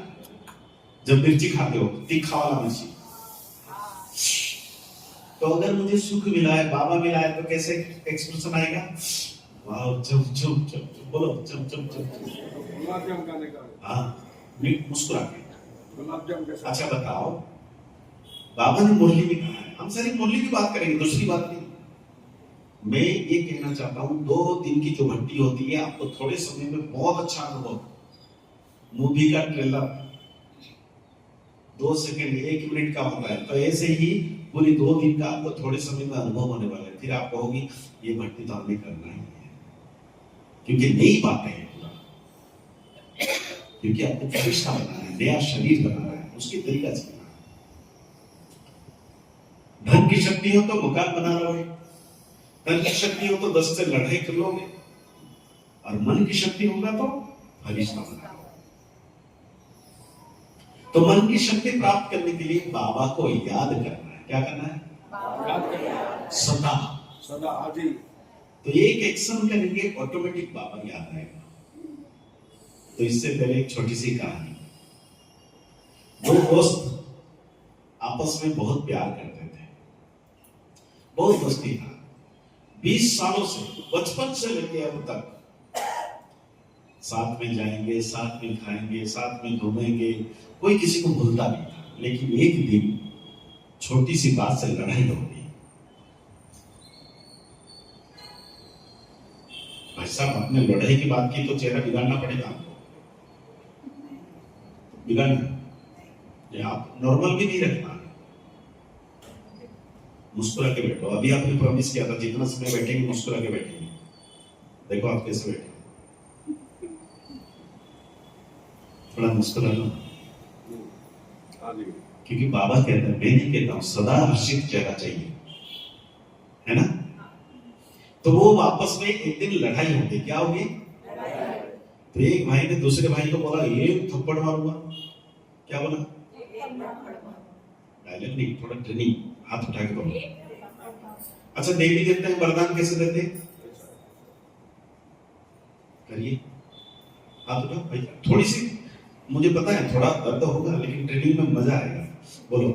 Speaker 2: जब मिर्ची खाते हो, तीखा वाला मिर्ची, तो अगर मुझे सुख मिला है, बाबा मिला है, तो कैसे एक्सप्रेशन आएगा? वाह, चम चम चम, बोलो चम चम चम।
Speaker 3: गुलाब जामुन खाने का।
Speaker 2: हाँ, मुस्कुरा के।
Speaker 3: गुलाब जामुन के साथ।
Speaker 2: अच्छा बताओ, बाबा ने मुरली में कहा है, हम सारी मुरली की बात करेंगे, दूसरी बात नहीं। मैं ये कहना चाहता हूँ, 2 दिन की जो भट्टी होती है, आपको थोड़े समय में बहुत अच्छा अनुभव। मूवी का ट्रेलर 2 सेकंड 1 मिनट का होता है, तो ऐसे ही पूरी 2 दिन का आपको थोड़े समय में अनुभव होने वाला है। फिर आप कहोगे ये भक्ति तो हमें करना ही है, क्योंकि नई बातें हैं पूरा, क्योंकि आपको फरिश्ता बनाना है, नया शरीर बनाना है, उसकी तरीका से धन की शक्ति हो तो मकान बना लोगे, धन की शक्ति हो तो 10 से लड़ाई कर लोगे, और मन की शक्ति होगा तो फरिश्ता बना लोगे। तो मन की शक्ति प्राप्त करने के लिए बाबा को याद करना है। क्या करना है?
Speaker 3: याद करना।
Speaker 2: सदा
Speaker 3: सदा आदि।
Speaker 2: तो एक एक्शन करेंगे, ऑटोमेटिक बाबा याद आएगा। तो इससे पहले एक छोटी सी कहानी। 2 दोस्त आपस में बहुत प्यार करते थे, बहुत दोस्ती था, 20 सालों से, बचपन से लेके अब तक साथ में जाएंगे, साथ में खाएंगे, साथ में घूमेंगे, कोई किसी को भूलता नहीं था। लेकिन एक दिन छोटी सी बात से लड़ाई हो गई। भाई साहब, आपने लड़ाई की बात की तो चेहरा बिगाड़ना पड़ेगा आपको, बिगाड़ना। आप नॉर्मल भी नहीं रखना, मुस्कुरा के बैठो। अभी आपने प्रॉमिस किया था जितना समय बैठेंगे मुस्कुरा के बैठेंगे। देखो आप कैसे बैठे, थोड़ा मुस्कुरा लो, क्योंकि बाबा कहते हैं, मैं नहीं कहता हूं, सदा हर्षित चेहरा चाहिए, है ना? तो वो आपस में एक दिन लड़ाई हो गई। क्या हो गई? तो एक भाई ने दूसरे भाई को बोला, एक थप्पड़ मारूंगा। क्या बोला? डायलॉग नहीं, थोड़ा ट्रेनिंग, हाथ उठा के बोलो। अच्छा, देवी देवता है वरदान कैसे देते हैं? करिए, हाथ उठाओ भाई, थोड़ी सी, मुझे पता है थोड़ा दर्द होगा, लेकिन ट्रेनिंग में मजा आएगा। बोलो,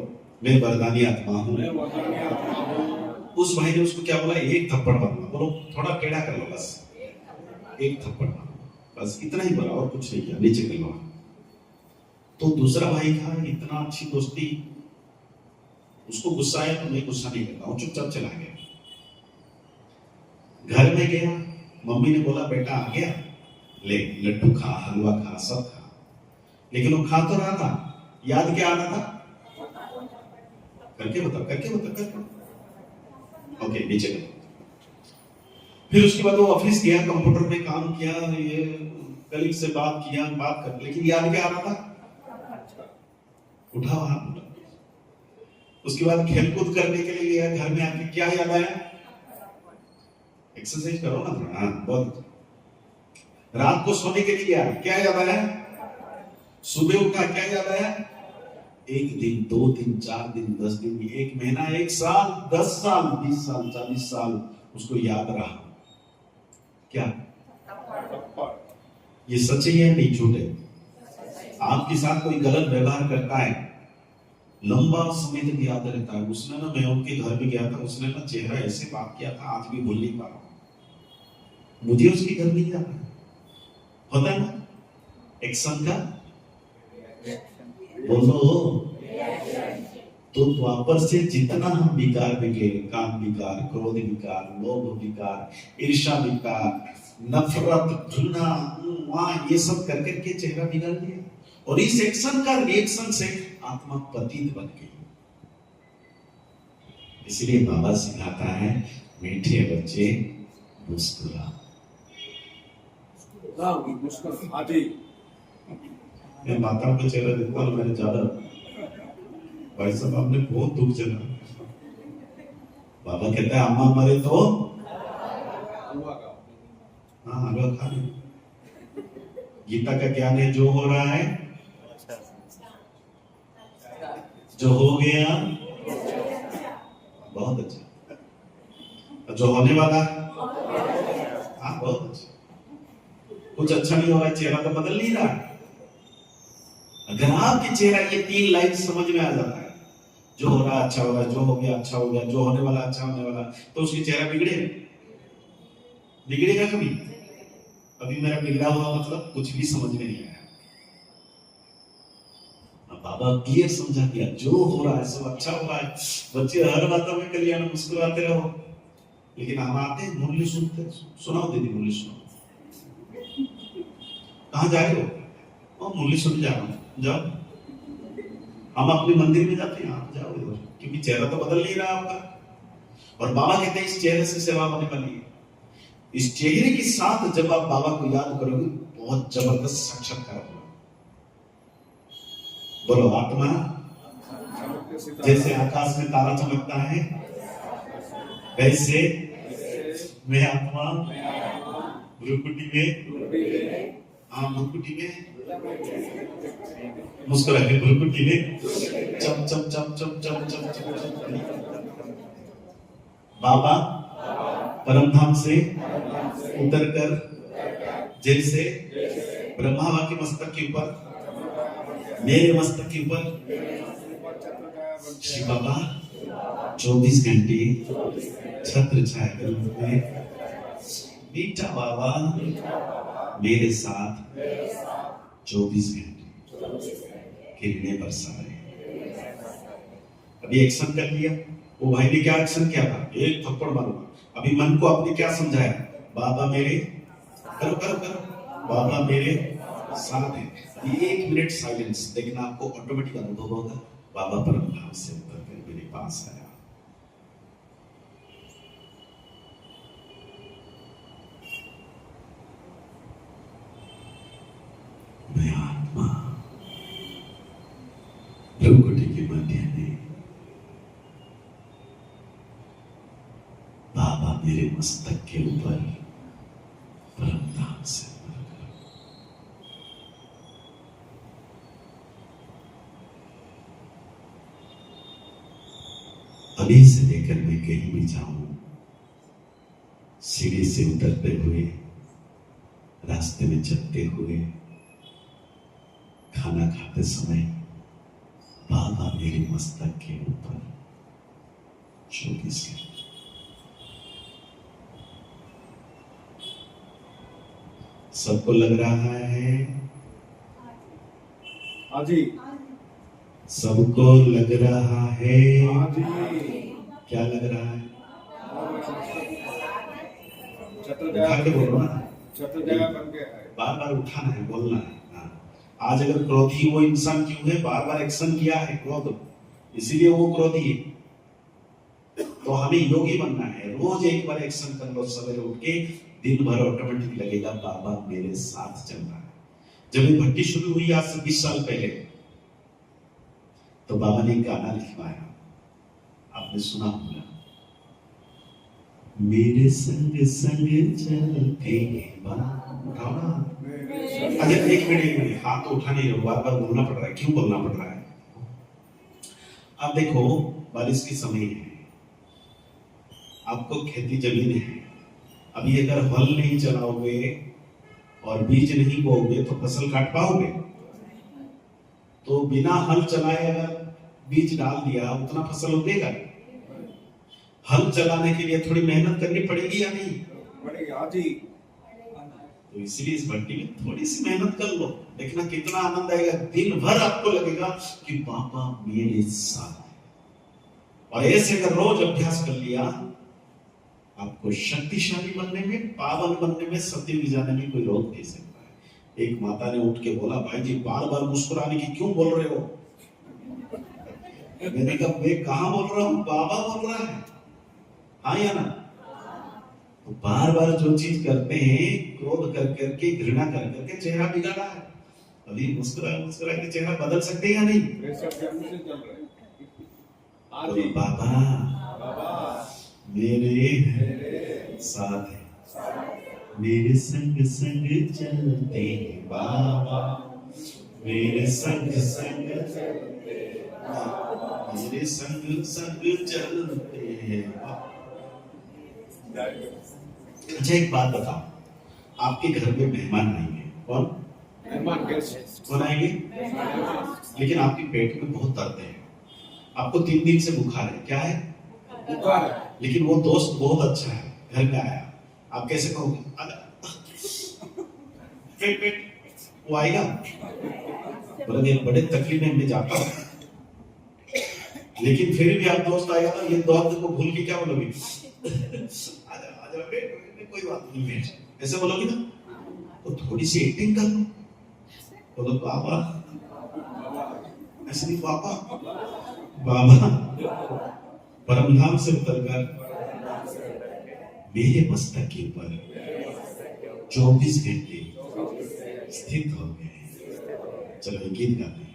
Speaker 2: मैं वरदानी आत्मा हूँ। उस भाई ने उसको क्या बोला? एक थप्पड़ मारूंगा। बोलो, थोड़ा टेढ़ा कर लो, बस एक थप्पड़ मारो, बस इतना ही बोला, और कुछ नहीं किया, नीचे कर लो। तो दूसरा भाई था, इतना अच्छी दोस्ती, उसको गुस्सा आया तो मैं गुस्सा नहीं करता हूँ, चुपचाप चला गया। घर में गया, मम्मी ने बोला, बेटा आ गया, ले लड्डू खा, हलवा खा, सब खा। लेकिन वो खा तो रहा था, याद क्या आ रहा था? करके बताओ, करके बताओ, करके। ओके, नीचे करो। फिर उसके बाद वो ऑफिस गया, कंप्यूटर पे काम किया, ये कलीग से बात किया, बात कर, लेकिन याद क्या आ रहा था? उठाओ हाथ उठाओ। उसके बाद खेलकूद करने के लिए गया, घर में आके क्या याद आया? एक्सरसाइज करो ना थोड़ा। हाँ, बहुत। रात को सोने के लिए गया, क्या याद आया? सुबह उठा, क्या याद आया? 1 दिन, 2 दिन, 4 दिन, 10 दिन, 1 महीना, 1 साल, 10 साल, 20 साल, 40 साल उसको याद रहा। क्या ये सच्ची है नहीं झूठ है? आपके साथ कोई गलत व्यवहार करता है, लंबा समय तक याद रहता है। उसने ना, मैं उनके घर भी गया था, उसने ना चेहरा ऐसे बात किया था, आज भी भूल नहीं पा रहा हूं। मुझे उसके घर नहीं जाना होता है ना, एक्शन का बोलो। तो द्वापर से जितना हम विकार देंगे, काम विकार, क्रोध विकार, लोभ विकार, ईर्ष्या विकार, नफरत, घृणा, वहां ये सब कर करके चेहरा बिगड़ गया, और इस एक्शन का रिएक्शन से आत्मा पतित बन गई। इसलिए बाबा सिखाता है, मीठे बच्चे मुस्कुरा। मैं माता को चेहरा देखता हूँ, मैंने ज्यादा, भाई साहब आपने बहुत दुख चला। बाबा कहता है, अम्मा मरे तो हाँ हलवा खा ले। गीता का ज्ञान है, जो हो रहा है, जो हो गया बहुत अच्छा, और जो होने वाला हाँ बहुत अच्छा। कुछ अच्छा नहीं हो रहा है, चेहरा तो बदल नहीं रहा। अगर आपके चेहरा ये 3 लाइन समझ में आ जाता है, जो हो रहा अच्छा हो रहा, जो हो गया अच्छा हो गया, जो होने वाला अच्छा होने वाला, तो उसकी चेहरा बिगड़ेगा कभी? अभी मेरा बिगड़ा हुआ मतलब कुछ भी समझ में नहीं आया। बाबा क्लियर समझा दिया, जो हो रहा है सब अच्छा हो रहा है। बच्चे हर बातों में कल्याण, मुस्कुराते रहो। लेकिन हम आते हैं, मुरली सुनते, सुनाओ दीदी मुरली सुनाओ। कहाँ जा रहे हो? मुरली सुन जा रहा हूँ। जाओ। हम अपने मंदिर में जाते हैं, आप जाओ इधर, क्योंकि चेहरा तो बदल नहीं रहा आपका। और बाबा कहते हैं, इस चेहरे से सेवा होने वाली है। इस चेहरे के साथ जब आप बाबा को याद करोगे, बहुत जबरदस्त साक्षात्कार होगा। बोलो, आत्मा जैसे आकाश में तारा चमकता है, वैसे मैं आत्मा भ्रुकुटी में, भ्रुकुटी में मुस्कुरा के, भ्रुकुटी में चम चम चम चम चम चम चम। बाबा परमधाम से उतरकर जैसे ब्रह्मा के मस्तक के ऊपर, मेरे मस्तक के ऊपर श्री बाबा 24 घंटे छत्र छाया के रूप में, मीठा बाबा मेरे साथ 24 घंटे किरणें बरसा रहे। अभी एक्शन कर लिया, वो भाई ने क्या एक्शन किया था? एक थप्पड़ मारूंगा। अभी मन को आपने क्या समझाया? बाबा मेरे, करो करो करो, बाबा मेरे साथ है। 1 मिनट साइलेंस, लेकिन आपको ऑटोमेटिक अनुभव होगा, बाबा परमधाम से उतरकर मेरे पास आया। मैं आत्मा भ्रुकुटी के मध्य में, बाबा मेरे मस्तक के ऊपर परमधाम से अभी से लेकर मैं कहीं भी जाऊं, सीढ़ी से उतरते हुए, रास्ते में चलते हुए, खाना खाते समय, बाबा मेरे मस्तक के ऊपर 24 घंटे। सबको लग रहा है?
Speaker 3: हाँ जी।
Speaker 2: सबको लग रहा है?
Speaker 3: हाँ जी।
Speaker 2: क्या लग रहा है?
Speaker 3: छत्र
Speaker 2: उठा के बोलो ना,
Speaker 3: जगह बन गया है।
Speaker 2: बार बार उठाना है, बोलना है। आज अगर क्रोधी वो इंसान क्यों है? बार बार एक्शन किया है क्रोध, इसीलिए वो क्रोधी है। तो हमें योगी बनना है। रोज एक बार एक्शन कर लो, सवेरे उठ के दिन भर ऑटोमेटिक लगेगा बाबा मेरे साथ चल रहा है। जब ये भट्टी शुरू हुई आज से 20 साल पहले, तो बाबा ने एक गाना लिखवाया, आपने सुना होगा, मेरे संग संग चलते बाबा। अच्छा एक मिनट, हाथ तो उठा नहीं रहे, बार बार बोलना पड़ रहा है, क्यों बोलना पड़ रहा है? अब देखो बारिश की समय है, आपको खेती जमीन है, अभी अगर हल नहीं चलाओगे और बीज नहीं बोओगे तो फसल काट पाओगे? तो बिना हल चलाए अगर बीज डाल दिया उतना फसल उगेगा? हल चलाने के लिए थोड़ी मेहनत करनी पड़ेगी या नहीं
Speaker 3: पड़ेगी? हाँ जी।
Speaker 2: तो इसलिए इस भट्टी में थोड़ी सी मेहनत कर लो, देखना कितना आनंद आएगा। दिन भर आपको लगेगा कि बाबा मेरे साथ है। और ऐसे अगर रोज अभ्यास कर लिया, आपको शक्तिशाली बनने में, पावन बनने में, सत्ययुग जाने में कोई रोक नहीं सकता है। एक माता ने उठ के बोला, भाई जी बार बार मुस्कुराने की क्यों बोल रहे हो? मैंने कहा मैं कहां बोल रहा हूं, बाबा बोल रहा है, हाँ या ना? तो बार बार जो चीज करते हैं, क्रोध कर करके, घृणा कर करके चेहरा बिगाड़ा है। अभी मुस्कुरा मुस्कुरा के चेहरा बदल सकते हैं या नहीं? तो बाबा मेरे साथ है, मेरे संग संग चलते बाबा, मेरे संग संग चलते, मेरे संग संग चलते। अच्छा एक बात बताओ, आपके घर में मेहमान आएंगे, कौन?
Speaker 3: मेहमान गेस्ट।
Speaker 2: कौन आएंगे? लेकिन आपके पेट में बहुत दर्द है, आपको 3 दिन से बुखार है, क्या है?
Speaker 3: बुखार है।
Speaker 2: लेकिन वो दोस्त बहुत अच्छा है, घर में आया, आप कैसे कहोगे? पेट वो आएगा, बोलेंगे बड़े तकलीफ में मैं जाता हूँ, लेकिन फिर भी आप दोस्त आएगा ना, ये दर्द को भूल के क्या बोलोगे? कोई बात नहीं बेट, ऐसे बोलोगे ना? तो थोड़ी सी एक्टिंग कर लो, बोलो बाबा, ऐसे नहीं बाबा, बाबा परमधाम से उतरकर मेरे मस्तक के ऊपर 24 घंटे स्थित हो गए। चलो गीत गाते हैं।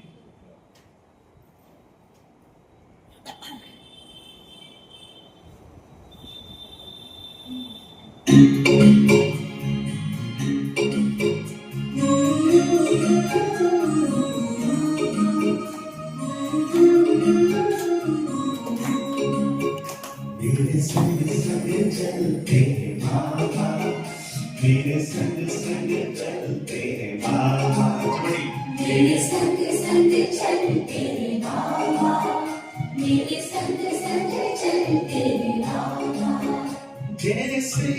Speaker 2: मेरे संग संग चलते बाबा, मेरे संग संग चलते बाबा,
Speaker 5: मेरे संग संग चलते बाबा, मेरे संग संग चलते बाबा।
Speaker 2: जैसे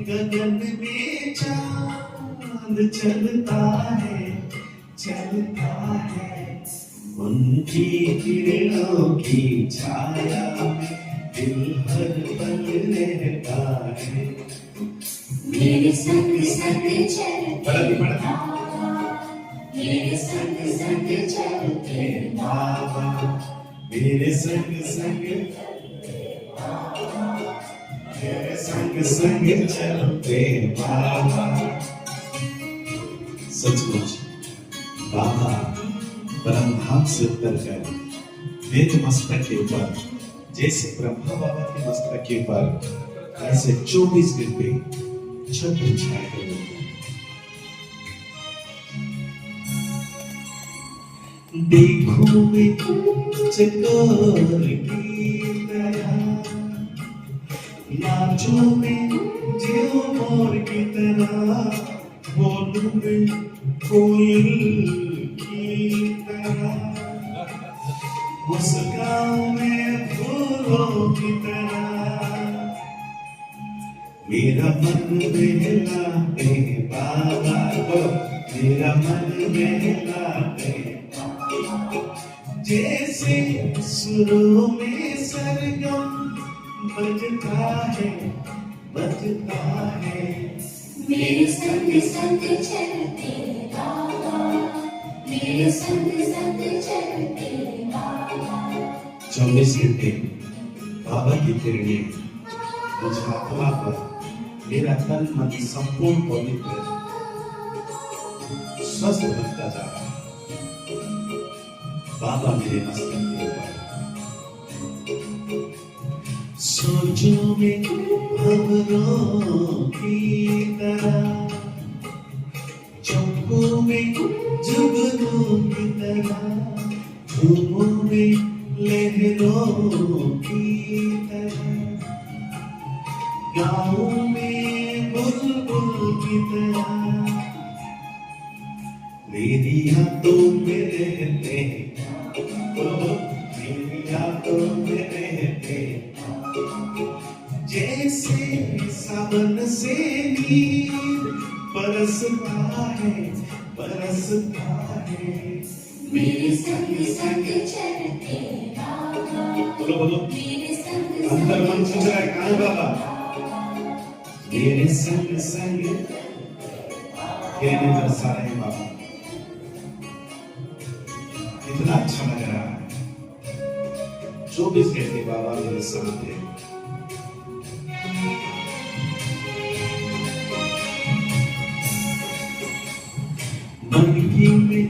Speaker 2: गगन में चांद चलता है, चलता है, मन की किरणों की छाया में दिल हर पल रहता है।
Speaker 5: मेरे संग संग चलते बाबा, मेरे संग संग चलते बाबा,
Speaker 2: मेरे संग संग, मेरे संग संग चलते बाबा। सचमुच बाबा परमधाम से उतर कर मेरे मस्तक के ऊपर, जैसे ब्रह्मा बाबा के मस्तक के ऊपर ऐसे 24 घंटे छत्र छाए हुए हैं। देखूं मैं चकोर की तरह, नाचूं मैं जियो मोर की तरह, बोलूं मैं कोयल की तरह, मुस्काऊं मैं फूलों की तरह। मेरा मन बहलाते बाबा, मेरा मन बहलाते जैसे सुरों में सरगम बजता है, बजता है।
Speaker 5: मेरे संग संग चलते बाबा, मेरे संग संग चलते बाबा।
Speaker 2: 24 घंटे बाबा की किरणें मुझ आत्मा पर, मेरा तन मन संपूर्ण पवित्र स्वस्थ बनता जा रहा है। बाबा मेरे मस्तक के ऊपर सोचो में भंवरों की तरह, चौकों में जुगनों की तरह, धूपों में लहरों की तरह, गाँव में बुलबुल की तरह, मेरी यादों में रहते, मेरी यादों में रहते, जैसे सावन से नीर बरसता है, बरसता है।
Speaker 5: मेरे संग संग चलते बाबा,
Speaker 2: बोलो बोलो,
Speaker 5: मेरे संग
Speaker 2: अंदर मन
Speaker 5: संग
Speaker 2: सोच रहा है कहाँ है बाबा? मेरे संग संग कहने बरसा रहे बाबा, कितना अच्छा लग रहा है। 24 घंटे बाबा मेरे साथ है। मन की में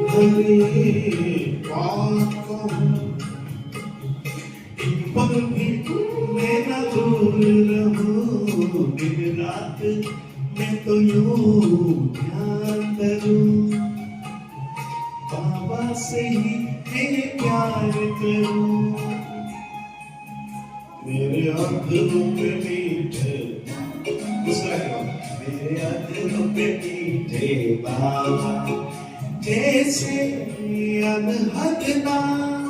Speaker 2: हरे बात कहूं, एक पल भी मेरा दूर रहो, दिन रात मैं तो यूं ध्यान करूं, बाबा से ही मैं प्यार करूं, मेरे अधरों पे मीठे, दूसरा क्या? मेरे अधरों पे मीठे बाबा, जैसे अनहद नाम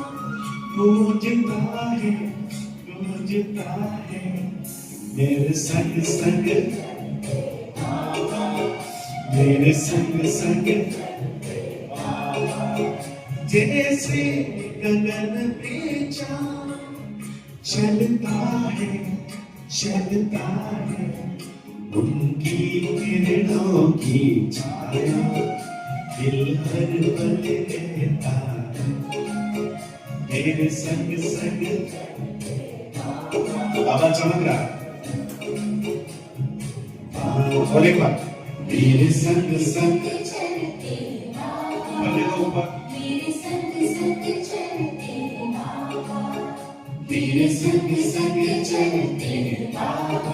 Speaker 2: गूंजता है, गूंजता है, मेरे संग संग बाबा, मेरे संग संग बाबा, जैसे गगन पे चाँद चलता है, चलता है, उनकी किरणों की छाया दिल हर पल रहता है, मेरे संग संग बाबा चमक रहा है। बोले एक बार, मेरे संग संग
Speaker 5: चलते बाबा,
Speaker 2: बोले दो ऊपर,
Speaker 5: मेरे संग संग चलते बाबा, मेरे संग संग चलते बाबा,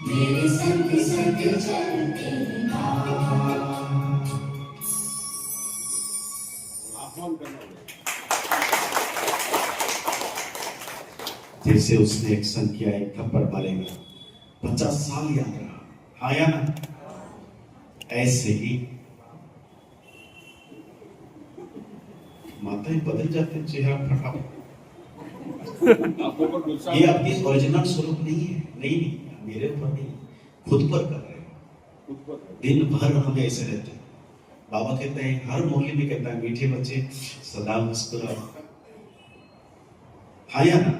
Speaker 5: मेरे संग संग चलते बाबा।
Speaker 2: जैसे उसने एक्शन किया, एक थप्पड़ मारेगा 50 साल याद रहा, हाँ या ना? ऐसे ही माताएं बदल जाते हैं, चेहरा फटा। ये आपकी ओरिजिनल स्वरूप नहीं है, नहीं नहीं, मेरे ऊपर नहीं, खुद पर कर रहे हो। दिन भर हम ऐसे रहते हैं। बाबा कहते हैं, हर मोहल्ले में कहता है, मीठे बच्चे सदा मुस्कुराओ, हाँ या ना?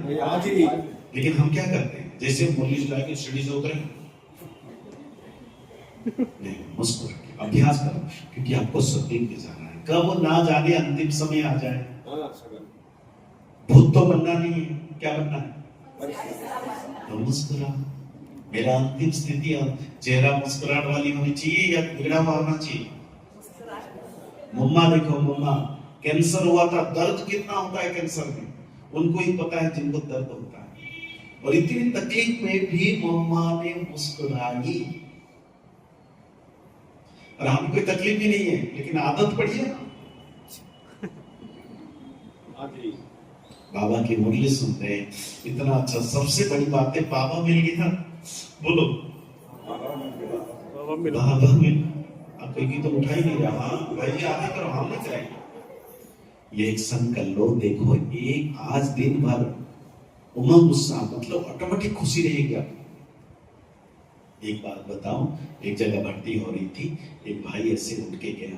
Speaker 2: लेकिन हम क्या करते हैं, जैसे मोहल्ले से जाके सीढ़ी से उतरे, नहीं, मुस्कुरा के अभ्यास करो, क्योंकि आपको सत्संग में जाना है। कब ना जाने अंतिम समय आ जाए। भूत तो बनना नहीं है, क्या बनना है? तो मुस्कुरा। मेरा अंतिम स्थिति चेहरा मुस्कुराहट वाली होनी चाहिए या बिगड़ा हुआ होना चाहिए? मम्मा देखो, मम्मा कैंसर हुआ था, दर्द कितना होता है कैंसर में, उनको ही पता है जिनको दर्द होता है। और इतनी तकलीफ में भी मम्मा ने मुस्कुराई। और हमें कोई तकलीफ भी नहीं है, लेकिन आदत पड़ी है। बाबा की मुरली सुनते हैं, इतना अच्छा। सबसे बड़ी बात है, बाबा मिल गया। बोलो बाबा मिल। अब कोई तो उठा ही नहीं रहा। हाँ भाई, आगे करो, हम नहीं करेंगे। ये एक संकल्प लो, देखो, एक आज दिन भर उमंग उत्साह, मतलब ऑटोमेटिक खुशी रहेगी। एक बात बताऊं, एक जगह भर्ती हो रही थी, एक भाई ऐसे उठ के गया।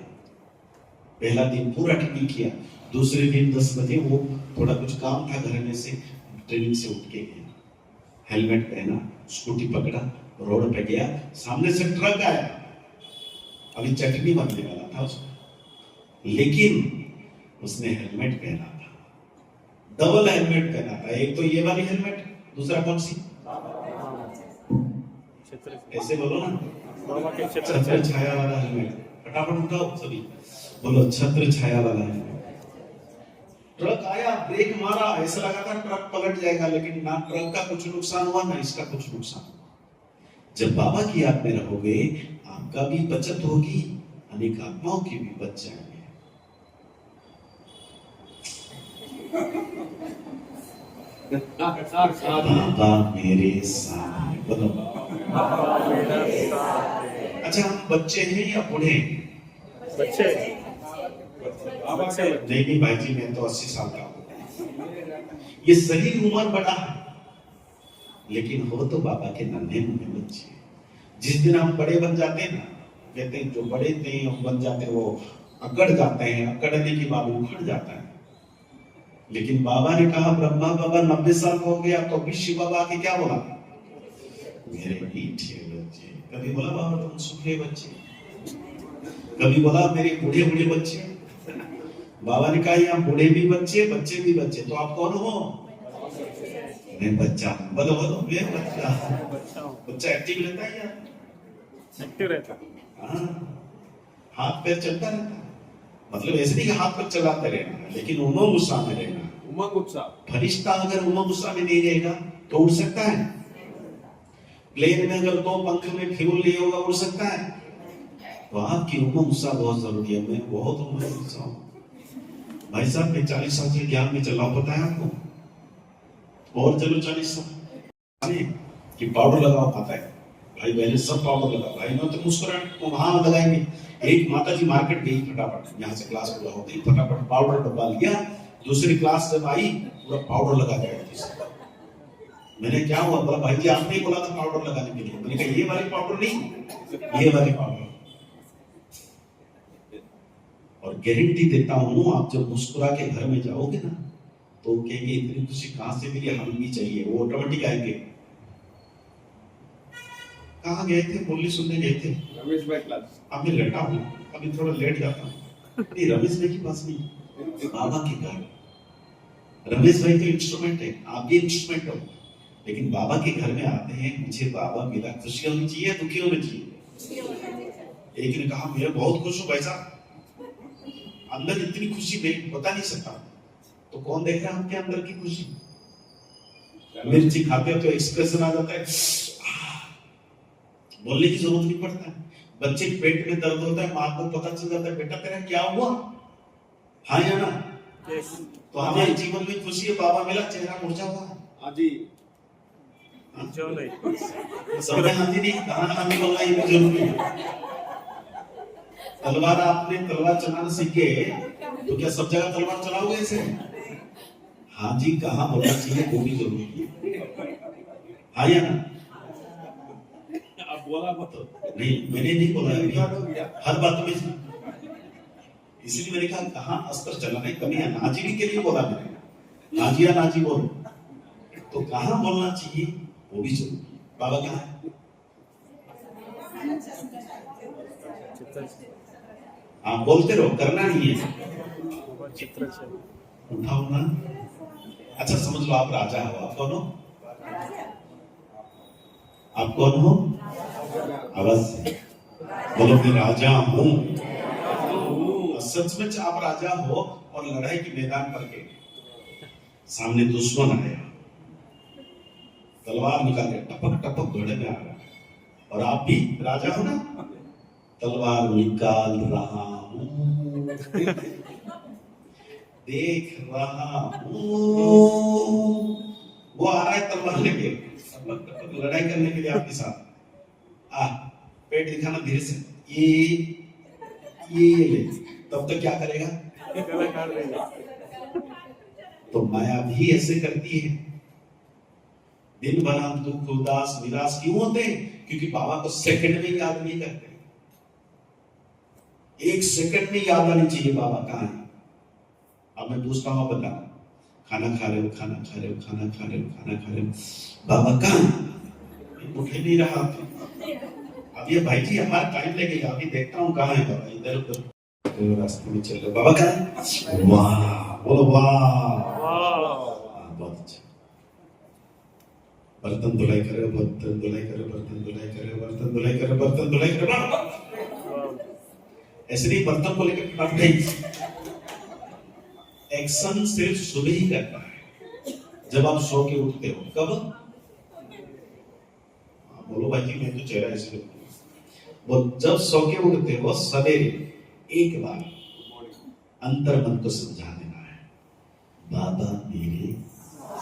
Speaker 2: पहला दिन पूरा ट्रेनिंग किया, दूसरे दिन 10 बजे वो थोड़ा कुछ काम था घर में से, ट्रेनिंग से उठ के गया, हेलमेट पहना, स्कूटी पकड़ा, रोड पे गया, सामने से ट्रक आया, अभी चटनी बनने वाला था उसको, लेकिन उसने हेलमेट पहना था। डबल हेलमेट पहना था, एक तो ये वाली हेलमेट, दूसरा कौन सी? ऐसे बोलो ना,
Speaker 3: बाबा के
Speaker 2: छत्र छाया वाला हेलमेट। फटाफट उठाओ सभी, बोलो छत्र छाया वाला हेलमेट। ट्रक आया, ब्रेक मारा, ऐसा लगा था ट्रक पलट जाएगा, लेकिन ना ट्रक का कुछ नुकसान हुआ, ना इसका कुछ नुकसान। जब बाबा की याद में रहोगे, आपका भी बचत होगी, अनेक आत्माओं की भी बच जाएंगे। बाबा मेरे साथ है, बोलो। अच्छा, हम बच्चे हैं या बूढ़े?
Speaker 3: बच्चे
Speaker 2: नहीं भाई जी, मैं तो 80 साल का हूँ। ये सही उम्र बड़ा है, लेकिन हो तो बाबा के नन्हे मुन्ने बच्चे। जिस दिन हम बड़े बन जाते हैं ना, कहते हैं जो बड़े थे हम बन जाते हैं, वो अकड़ जाते हैं, अकड़ने के बाद उखड़ जाता है। लेकिन बाबा ने कहा, ब्रह्मा बाबा 90 साल का हो गया, तो अभी शिव बाबा आके क्या बोला? मेरे मीठे बच्चे। कभी बोला बाबा तुम सूखे बच्चे, कभी बोला मेरे बूढ़े बूढ़े बच्चे। बाबा ने कहा यहाँ बूढ़े भी बच्चे, बच्चे भी बच्चे, तो आप कौन हो? मैं बच्चा। बोलो बोलो, मैं बच्चा। बच्चा एक्टिव रहता है क्या?
Speaker 3: एक्टिव रहता है।
Speaker 2: हाँ, हाथ पैर चलता रहता है। मतलब ऐसे नहीं कि हाथ पैर चलाते रहना, लेकिन उमंग उत्साह में रहना।
Speaker 3: उमंग उत्साह।
Speaker 2: फरिश्ता अगर उमंग उत्साह में नहीं रहेगा तो उड़ सकता है? प्लेन में अगर 2 पंख में फ्यूल नहीं होगा, उड़ सकता है? तो आपकी उमंग उत्साह बहुत जरूरी है। मैं बहुत उमंग उत्साह हूं भाई साहब, मैं 40 साल से ज्ञान में चल रहा हूं, पता है आपको? और चलो 40 साल कि पाउडर लगाओ, पता है भाई, पहले सब पाउडर लगा, भाई मैं तो मुस्कुराहट वहां लगाएंगे। एक माता जी मार्केट गई, फटाफट यहाँ से क्लास पूरा होती, फटाफट पाउडर डब्बा लिया, दूसरी क्लास जब आई पूरा पाउडर लगा दिया। मैंने क्या हुआ? बोला भाई जी आपने ही बोला था पाउडर लगाने के लिए। मैंने कहा ये वाली पाउडर नहीं, ये वाली पाउडर। और गारंटी देता हूं, आप जब मुस्कुरा के घर में जाओगे ना, तो कहेंगे इतनी खुशी कहां से मिली, हमें भी चाहिए। वो ऑटोमेटिक आएंगे। कहाँ गए थे? बोली सुनने गए थे
Speaker 3: रमेश भाई क्लास।
Speaker 2: अभी लेटा हूँ, अभी थोड़ा लेट जाता हूँ। नहीं, रमेश भाई के पास नहीं, बाबा के घर। रमेश भाई तो इंस्ट्रूमेंट है, आप भी इंस्ट्रूमेंट हो, लेकिन बाबा के घर में आते हैं, मुझे बाबा मिला। खुशी होनी चाहिए, दुखी होनी चाहिए? एक ने कहा मैं बहुत खुश हूँ भाई साहब, अंदर इतनी खुशी मैं बता नहीं सकता। तो कौन देख रहा है आपके अंदर की खुशी? मिर्ची खाते हो तो एक्सप्रेशन आ जाता है, बोलने की जरूरत नहीं पड़ता है। बच्चे के पेट में दर्द होता है, माँ को पता चल जाता है बेटा तेरा क्या हुआ, हाँ या ना? तो हमारे जीवन में खुशी है, बाबा मिला, चेहरा मुरझा हुआ है।
Speaker 3: हाँ जी,
Speaker 2: जो नहीं सबने हाँ जी नहीं कहा, हाँ जी बोलना ये जरूरी है। तलवार आपने तलवार चलाना सीखे तो क्या सब जगह तलवार चलाओगे ऐसे? हाँ जी कहाँ बोलना चाहिए वो भी जरूरी है, हाँ या ना?
Speaker 3: आप बोला मत।
Speaker 2: नहीं मैंने नहीं बोला, हर बात में इसलिए मैंने कहा कहाँ अस्तर चलाना है, कमी है। नाजी के लिए बोला मैंने, नाजिया नाजी बोलो, तो कहाँ बोलना चाहिए वो भी जरूरी है। बाबा कहाँ है? हाँ बोलते रहो, करना नहीं है, उठाओ ना। अच्छा समझ लो आप राजा हो, आप कौन हो? आप कौन हो? आवाज से बोलो मैं राजा हूं। सचमुच आप राजा हो और लड़ाई के मैदान पर गए, सामने दुश्मन आया, तलवार निकाल के टपक टपक घोड़े में आ रहा है, और आप भी राजा हो ना, तलवार निकाल रहा हूं, देख रहा हूं, वो आ रहा है तलवार लेके लड़ाई करने के लिए आपके साथ। पेट दिखाना धीरे से, ये ले, तब तक क्या करेगा? तो माया भी ऐसे करती है। दिन भर हम दुख उदास निराश क्यों होते हैं? क्योंकि बाबा को सेकंड में याद नहीं करते। एक सेकंड में याद आनी चाहिए बाबा कहाँ है। अब मैं पूछता हूँ, बता, खाना खा रहे हो, खाना खा रहे हो, खाना खा रहे हो, खाना खा रहे हो, बाबा कहाँ? उठे नहीं रहा। अब ये भाई जी हमारा टाइम लगेगा, अभी देखता हूँ कहाँ है बाबा, इधर उधर रास्ते में चल रहे, बाबा कहाँ है? वाह बोलो वाह। बर्तन धुलाई करे, बर्तन धुलाई करे, बर्तन धुलाई करे, बर्तन धुलाई करे, बर्तन धुलाई करे। ऐसे नहीं बर्तन को लेकर नहीं, एक्शन सिर्फ सुबह ही करता है जब आप सो के उठते हो। कब? बोलो भाई जी, मैं तो चेहरा ऐसे वो जब सो के उठते हो सवेरे, एक बार अंतर मन को समझा देना है, बाबा मेरे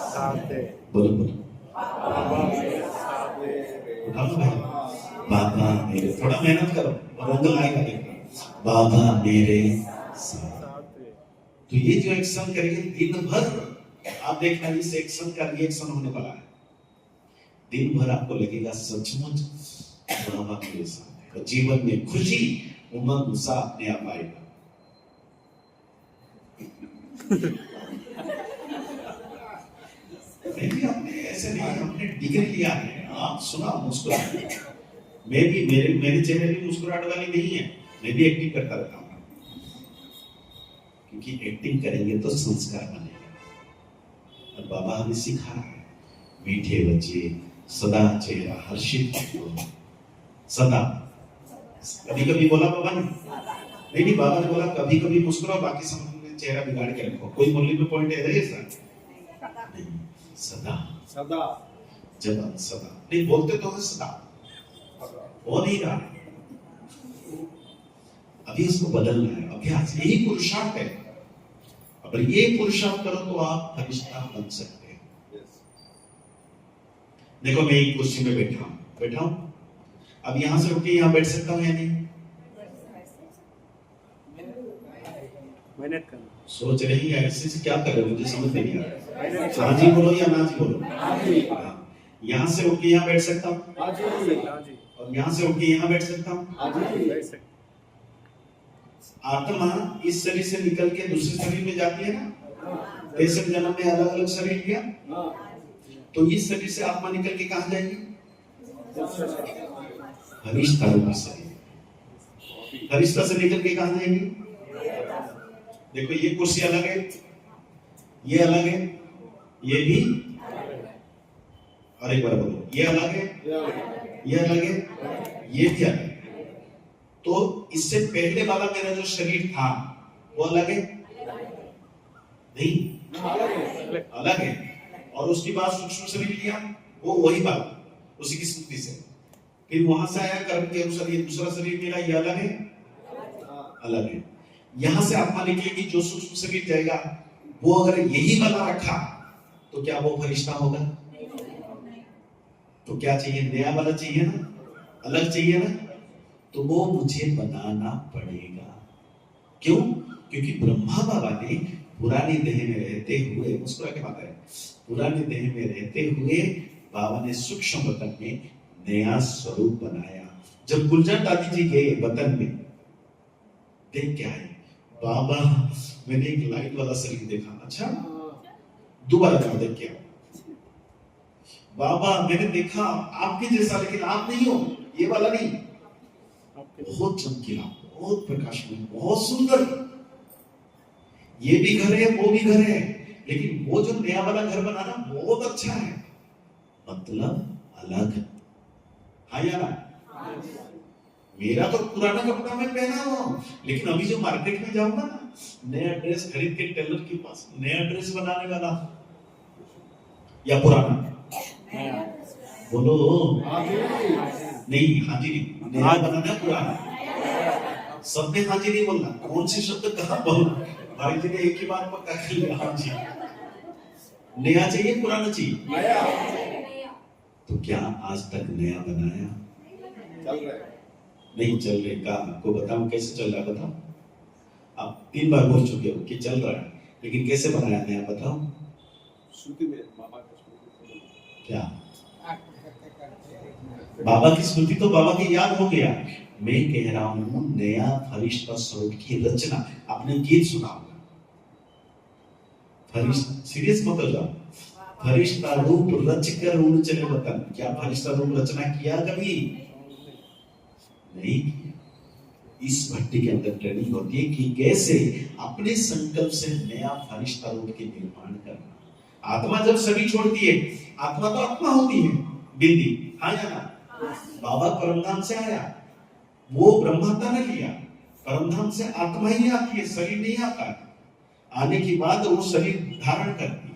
Speaker 3: साथ है,
Speaker 2: बोलो बोलो
Speaker 3: बाबा मेरे साथ है,
Speaker 2: उठा लो भाई, बाबा मेरे, थोड़ा मेहनत करो और रंग लाएगा देखना, बाबा मेरे साथ।
Speaker 3: साथ है।
Speaker 2: तो ये जो एक्शन करेंगे दिन भर, आप देखना इस एक्शन का रिएक्शन होने वाला है। दिन भर आपको लगेगा सचमुच बाबा मेरे साथ है, और जीवन में खुशी, उमंग, उत्साह अपने आप आएगा। नहीं, हमने ऐसे नहीं, हमने डिग्री लिया है, आप सुना मुस्कुराहट, मैं भी मेरे चेहरे भी मुस्कुराहट वाली नहीं है, मैं भी एक्टिंग करता रहता हूँ, क्योंकि एक्टिंग करेंगे तो संस्कार बनेगा। और बाबा हमें सिखा रहा है, मीठे बच्चे सदा चेहरा हर्षित हो, सदा। कभी कभी बोला बाबा ने, नहीं बाबा ने बोला कभी कभी मुस्कुराओ, बाकी समय में चेहरा बिगाड़ के रखो। कोई मुरली में पॉइंट है ऐसा? नहीं, सदा
Speaker 4: सदा
Speaker 2: जब सदा नहीं बोलते तो है सदा, वो नहीं रहा, अभी इसको बदलना है, अभ्यास, यही पुरुषार्थ है। अगर ये पुरुषार्थ करो तो आप फरिश्ता बन सकते हैं। देखो मैं एक कुर्सी में बैठा हूं, अब यहां से उठ के यहां बैठ सकता हूं या नहीं?
Speaker 3: मेहनत करना,
Speaker 2: सोच रही है ऐसे से क्या कर रहे हो, मुझे समझ नहीं आ रहा। हाँ जी बोलो या ना जी बोलो। यहाँ से उठ के यहाँ बैठ सकता हूँ, और यहाँ से उठ के यहाँ बैठ सकता हूँ। आत्मा इस शरीर से निकल के दूसरे शरीर में जाती है ना, 63 जन्म में अलग अलग शरीर लिया, तो इस शरीर से आत्मा निकल के कहाँ जाएगी? फरिश्ता रूपी शरीर, फरिश्ता से निकल के कहाँ जाएगी? देखो ये कुर्सी अलग है, ये अलग है, ये भी, और एक बार बोलो ये अलग है, ये अलग है, ये भी अलग है। तो इससे पहले वाला मेरा जो शरीर था वो अलग है नहीं? अलग है। और उसके बाद सूक्ष्म शरीर लिया, वो वही बात, उसी की स्मृति से। फिर वहां से आया कर्म के अनुसार ये दूसरा शरीर मेरा, ये अलग है, अलग है। यहां से आत्मा निकलेगी, जो सूक्ष्म शरीर जाएगा वो अगर यही वाला रखा तो क्या वो फरिश्ता होगा? तो क्या चाहिए? नया वाला चाहिए ना, अलग चाहिए ना, तो वो मुझे बनाना पड़ेगा। क्यों? क्योंकि ब्रह्मा बाबा ने पुरानी देह में रहते हुए, मुस्कुरा के बात है, पुरानी देह में रहते हुए बाबा ने सूक्ष्म वतन में नया स्वरूप बनाया। जब गुलजार दादी जी गए वतन में, देख क्या है बाबा, मैंने एक लाइट वाला शरीर देखा, अच्छा दोबारा जाओ देख क्या बाबा, मैंने देखा आपके जैसा, लेकिन आप नहीं हो, ये वाला नहीं, बहुत चमकीला, बहुत प्रकाशमान, बहुत सुंदर, ये भी घर है वो भी घर है, लेकिन वो जो नया वाला घर बनाना बहुत अच्छा है, मतलब अलग। हाँ या ना? मेरा तो पुराना कपड़ा मैं पहना हुआ, लेकिन अभी जो मार्केट में जाऊंगा ना, नया ड्रेस खरीद के टेलर के पास, नया ड्रेस बनाने वाला या पुराना? बोलो नहीं, हाँ जी नहीं, नया बनाना पुराना, सब ने हाँ जी नहीं बोलना, कौन सी शब्द कहाँ बोलना, भाई जी ने एक ही बार पक्का कर लिया, हाँ जी। नया चाहिए पुराना चाहिए? तो क्या आज तक नया बनाया?
Speaker 4: चल रहा है,
Speaker 2: नहीं चल रहे का आपको बताऊं कैसे चल रहा है, बताओ। आप 3 बार बोल चुके हो कि चल रहा है, लेकिन कैसे बनाया नया, बताओ।
Speaker 3: श्रुति में बाबा का श्रुति,
Speaker 2: क्या बाबा की स्मृति तो बाबा की याद हो गया, मैं कह रहा हूं नया फरिश्ता स्वरूप की रचना। आपने गीत सुना होगा, फरिश्ता, सीरियस मत हो जाओ, फरिश्ता रूप रच कर उड़ चले वतन। क्या फरिश्ता रूप रचना किया कभी? नहीं। इस भट्टी के अंदर ट्रेनिंग होती है कि कैसे अपने संकल्प से नया फरिश्ता रूप के निर्माण करना। आत्मा जब शरीर छोड़ती है, आत्मा तो आत्मा होती है, बिंदी, हाँ या ना? बाबा परमधाम से आया, वो ब्रह्माता ने लिया, परमधाम से आत्मा ही आती है, शरीर नहीं आता। आने के बाद वो शरीर धारण करती है।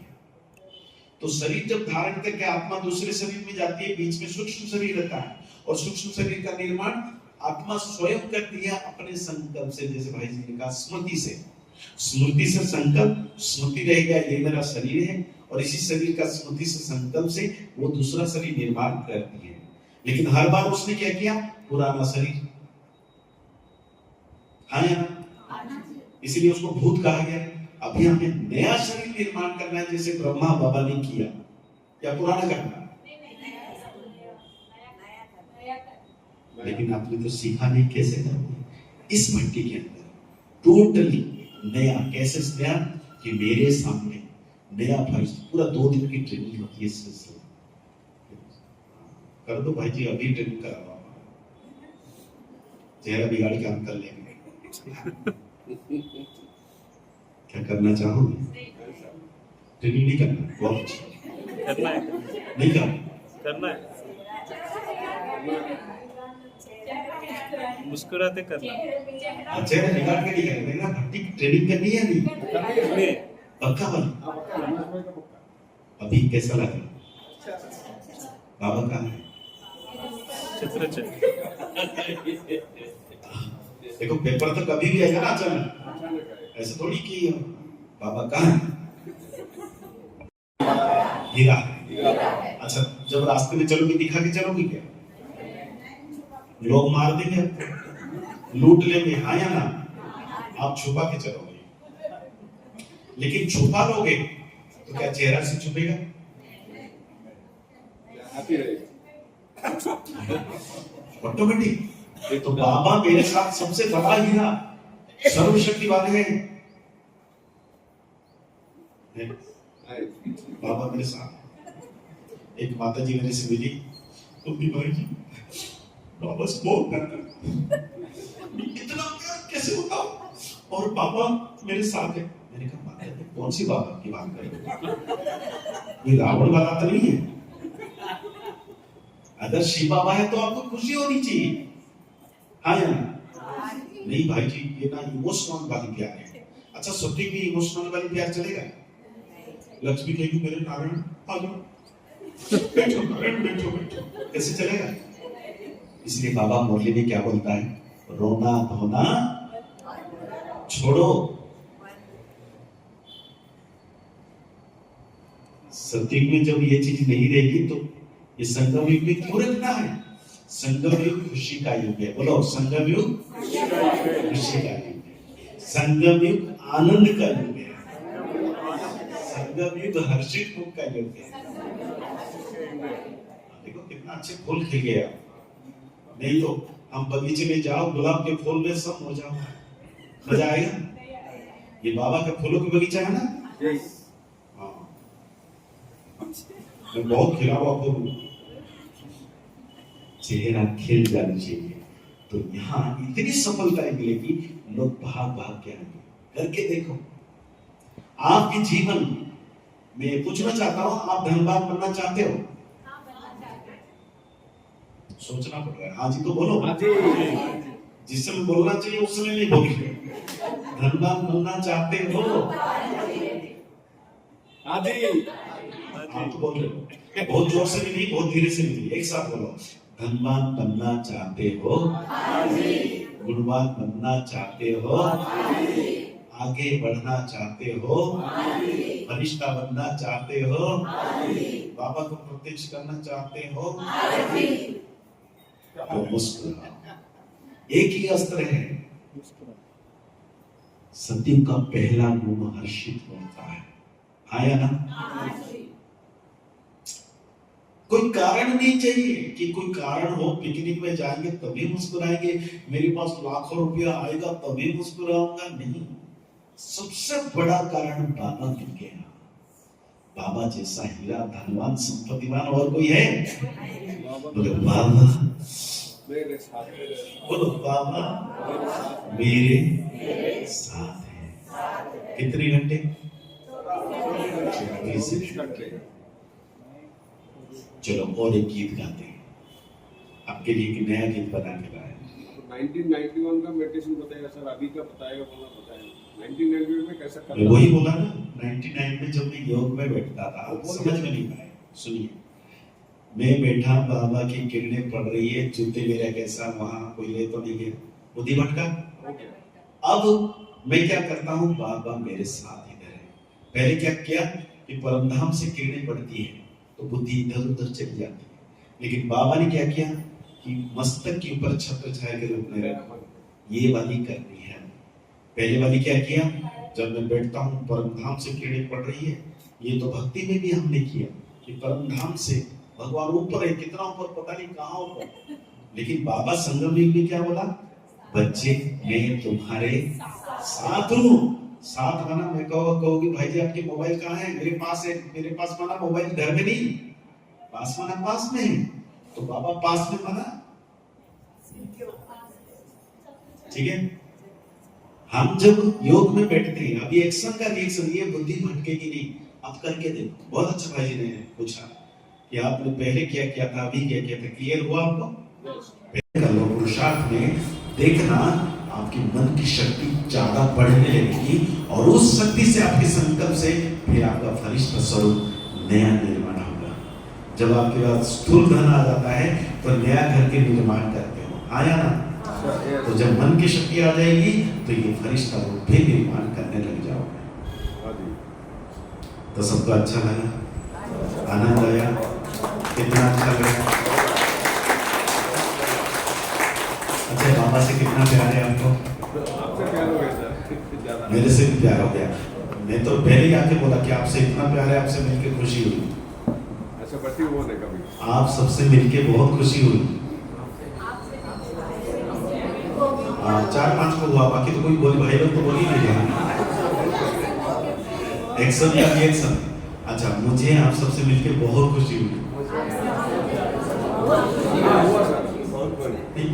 Speaker 2: तो शरीर जब धारण करके आत्मा दूसरे शरीर में जाती है, बीच में सूक्ष्म शरीर रहता है, और सूक्ष्म शरीर का निर्माण आत्मा स्वयं करती है अपने संकल्प से। जैसे भाई जी ने कहा, स्मृति से, स्मृति से संकल्प, स्मृति रहेगा ये मेरा शरीर है, और इसी शरीर का स्मृति से संकल्प से वो दूसरा शरीर निर्माण करती है। लेकिन हर बार उसने क्या किया? पुराना शरीर, हाँ या ना? इसलिए उसको भूत कहा गया। अभी हमें नया शरीर निर्माण करना है, जैसे ब्रह्मा बाबा ने किया, या पुराना करना? लेकिन आपने तो सीखा नहीं कैसे करोगे। इस भट्टी के अंदर टोटली नया, कैसे नया कि मेरे सामने नया फर्श, पूरा 2 दिन की ट्रेनिंग होती है। सिलसिला कर दो भाई जी, अभी ट्रेनिंग करा रहा हूं, चेहरा बिगाड़ के हम कर लेंगे। क्या करना चाहोगे? ट्रेनिंग नहीं करना, बहुत अच्छा
Speaker 3: करना है,
Speaker 2: नहीं
Speaker 3: करना है, मुस्कुराते करना।
Speaker 2: चेहरा बिगाड़ के नहीं करेंगे ना, भट्टी की ट्रेनिंग करनी है नहीं, पक्का वाला। अभी कैसा लगा? बाबा कहाँ है? देखो पेपर तो कभी भी आएगा ना अचानक, ऐसे थोड़ी कि बाबा कहाँ है? हीरा। अच्छा, जब रास्ते में चलोगे दिखा के चलोगे क्या? लोग मार देंगे, लूट लेंगे, हाँ या ना? आप छुपा के चलोगे। लेकिन छुपा लोगे तो क्या चेहरा से छुपेगा? ऑटोमेटिक। तो बाबा मेरे साथ सबसे बड़ा हीरा, सर्वशक्तिवान है। बाबा मेरे साथ। एक माता जी मेरे से मिली, तो भाई जी बाबा से बहुत प्यार करता, इतना प्यार कैसे बताओ? और बाबा मेरे साथ है। मैंने कहा माता जी कौन सी बाबा की बात कर रहे हो? ये रावण वाला तो नहीं है? अगर शिव बाबा है तो आपको खुशी होनी चाहिए, हाँ या नहीं? भाई जी ये ना इमोशनल वाली प्यार है। अच्छा, सत्य भी इमोशनल वाली प्यार चलेगा? लक्ष्मी कहेगी मेरे नारायण आ जाओ, बैठो नारायण, बैठो बैठो, कैसे चलेगा? इसलिए बाबा मुरली में क्या बोलता है? रोना धोना छोड़ो। सत्युग में जब ये चीज नहीं रहेगी तो ये संगम युग में क्यों रखना है? संगम युग खुशी का युग है। बोलो, संगम युग खुशी का युग है, संगम युग आनंद का युग है, संगम युग हर्षित मुख का युग है। देखो कितना अच्छे फूल खिल गया। नहीं तो हम बगीचे में जाओ, गुलाब के फूल में सब हो जाओ, मजा आएगा। ये बाबा का फूलों का बगीचा है ना? हाँ, मैं बहुत खिला हुआ फूल, चेहरा खिल जाना चाहिए। तो यहाँ इतनी सफलता मिलेगी, लोग भाग भाग के आएंगे। करके देखो। आपके जीवन में पूछना चाहता हूं, आप धनवान बनना चाहते हो? सोचना पड़ रहा है। हाँ जी तो बोलो। हाँ जी। जिस समय बोलना चाहिए उस समय नहीं बोलिए। धनवान बनना चाहते हो? हाँ जी। आप तो बोल रहे हो, बहुत जोर से भी नहीं, बहुत धीरे से भी नहीं, एक साथ बोलो। धनवान बनना चाहते हो? गुणवान बनना चाहते हो? आगे बढ़ना चाहते हो? फरिश्ता बनना चाहते हो? बाबा को प्रत्यक्ष करना चाहते हो? तो मुस्कुराओ। एक ही अस्त्र है, सत्य का पहला मुंह हर्षित होता है, हाँ या ना? कोई कारण नहीं चाहिए कि कोई कारण हो। पिकनिक में जाएंगे तभी मुस्कुराएंगे, मेरे पास लाखों रुपया आएगा तभी मुस्कुराऊंगा, नहीं। सबसे बड़ा कारण बाबा मिल गया। बाबा जैसा हीरा, धनवान, संपत्तिवान और कोई है? बोले बाबा मेरे साथ है। बोलो बाबा मेरे साथ है। कितने घंटे? चलो और एक गीत गाते हैं, आपके लिए एक नया गीत बना के लाए।
Speaker 3: 1991 का मेडिटेशन बताएगा सर, अभी का बताएगा बोला बताएगा। 1991 में कैसा
Speaker 2: मैं
Speaker 3: करना?
Speaker 2: वही बोला ना, 99 में जब मैं योग में बैठता था, समझ में नहीं पाए। सुनिए, मैं बैठा, बाबा की किरणें पड़ रही है, जूते मेरा कैसा, वहां कोई ले तो नहीं गया, बुद्धि भटका। अब मैं क्या करता हूँ, बाबा मेरे साथ इधर है। पहले क्या किया कि परमधाम से किरणें पड़ती है तो बुद्धि इधर उधर चली जाती है, लेकिन बाबा ने क्या किया कि मस्तक के ऊपर छत्र छाया के रूप में रखा, ये वाली करनी है। पहले वाली क्या किया, जब मैं बैठता हूँ परमधाम से किरणें पड़ रही है, ये तो भक्ति में भी हमने किया कि परमधाम से भगवान ऊपर है, कितना ऊपर पता नहीं कहाँ ऊपर, लेकिन बाबा संगम में क्या बोला, बच्चे मैं तुम्हारे साथ हूँ। साथ माना मैं कहोगी भाई जी आपके मोबाइल कहाँ है, मेरे पास है, मेरे पास माना मोबाइल घर में नहीं, पास माना पास में है, तो बाबा पास में माना, ठीक है। हम जब योग में बैठते हैं, अभी एक्शन का रिएक्शन, ये बुद्धि भटकेगी नहीं, आप करके देखो। बहुत अच्छा भाई जी ने पूछा कि आपने पहले क्या किया था, अभी क्या किया था, क्लियर हुआ आपको? पहले कर लो, पुरुषार्थ में देखना आपकी मन की शक्ति ज्यादा बढ़ने लगेगी, और उस शक्ति से आपके संकल्प से फिर आपका फरिश्त स्वरूप नया निर्माण होगा। जब आपके पास स्थूल धन आ जाता है तो नया घर के निर्माण करते हो, आया ना? तो जब मन की शक्ति आ जाएगी तो ये फरिश्ता रूप भी निर्माण करने लग जाओगे। तो सबको अच्छा लगा, आनंद आया, कितना अच्छा लगा। अच्छा, बाबा से कितना प्यार है आपको?
Speaker 3: आपसे प्यार हो गया सर,
Speaker 2: मेरे से भी प्यार हो गया। मैं तो पहले ही आके बोला कि आपसे इतना प्यार है, आपसे मिलके खुशी हुई।
Speaker 3: ऐसा बढ़ती हुआ नहीं कभी।
Speaker 2: आप सबसे मिलके बहुत खुशी हुई। 4-5 को हुआ, बाकी तो कोई बोली, भाई लोग तो बोली नहीं रहा। एक्शन या रिएक्शन। अच्छा, मुझे आप सबसे मिलके बहुत खुशी हुई।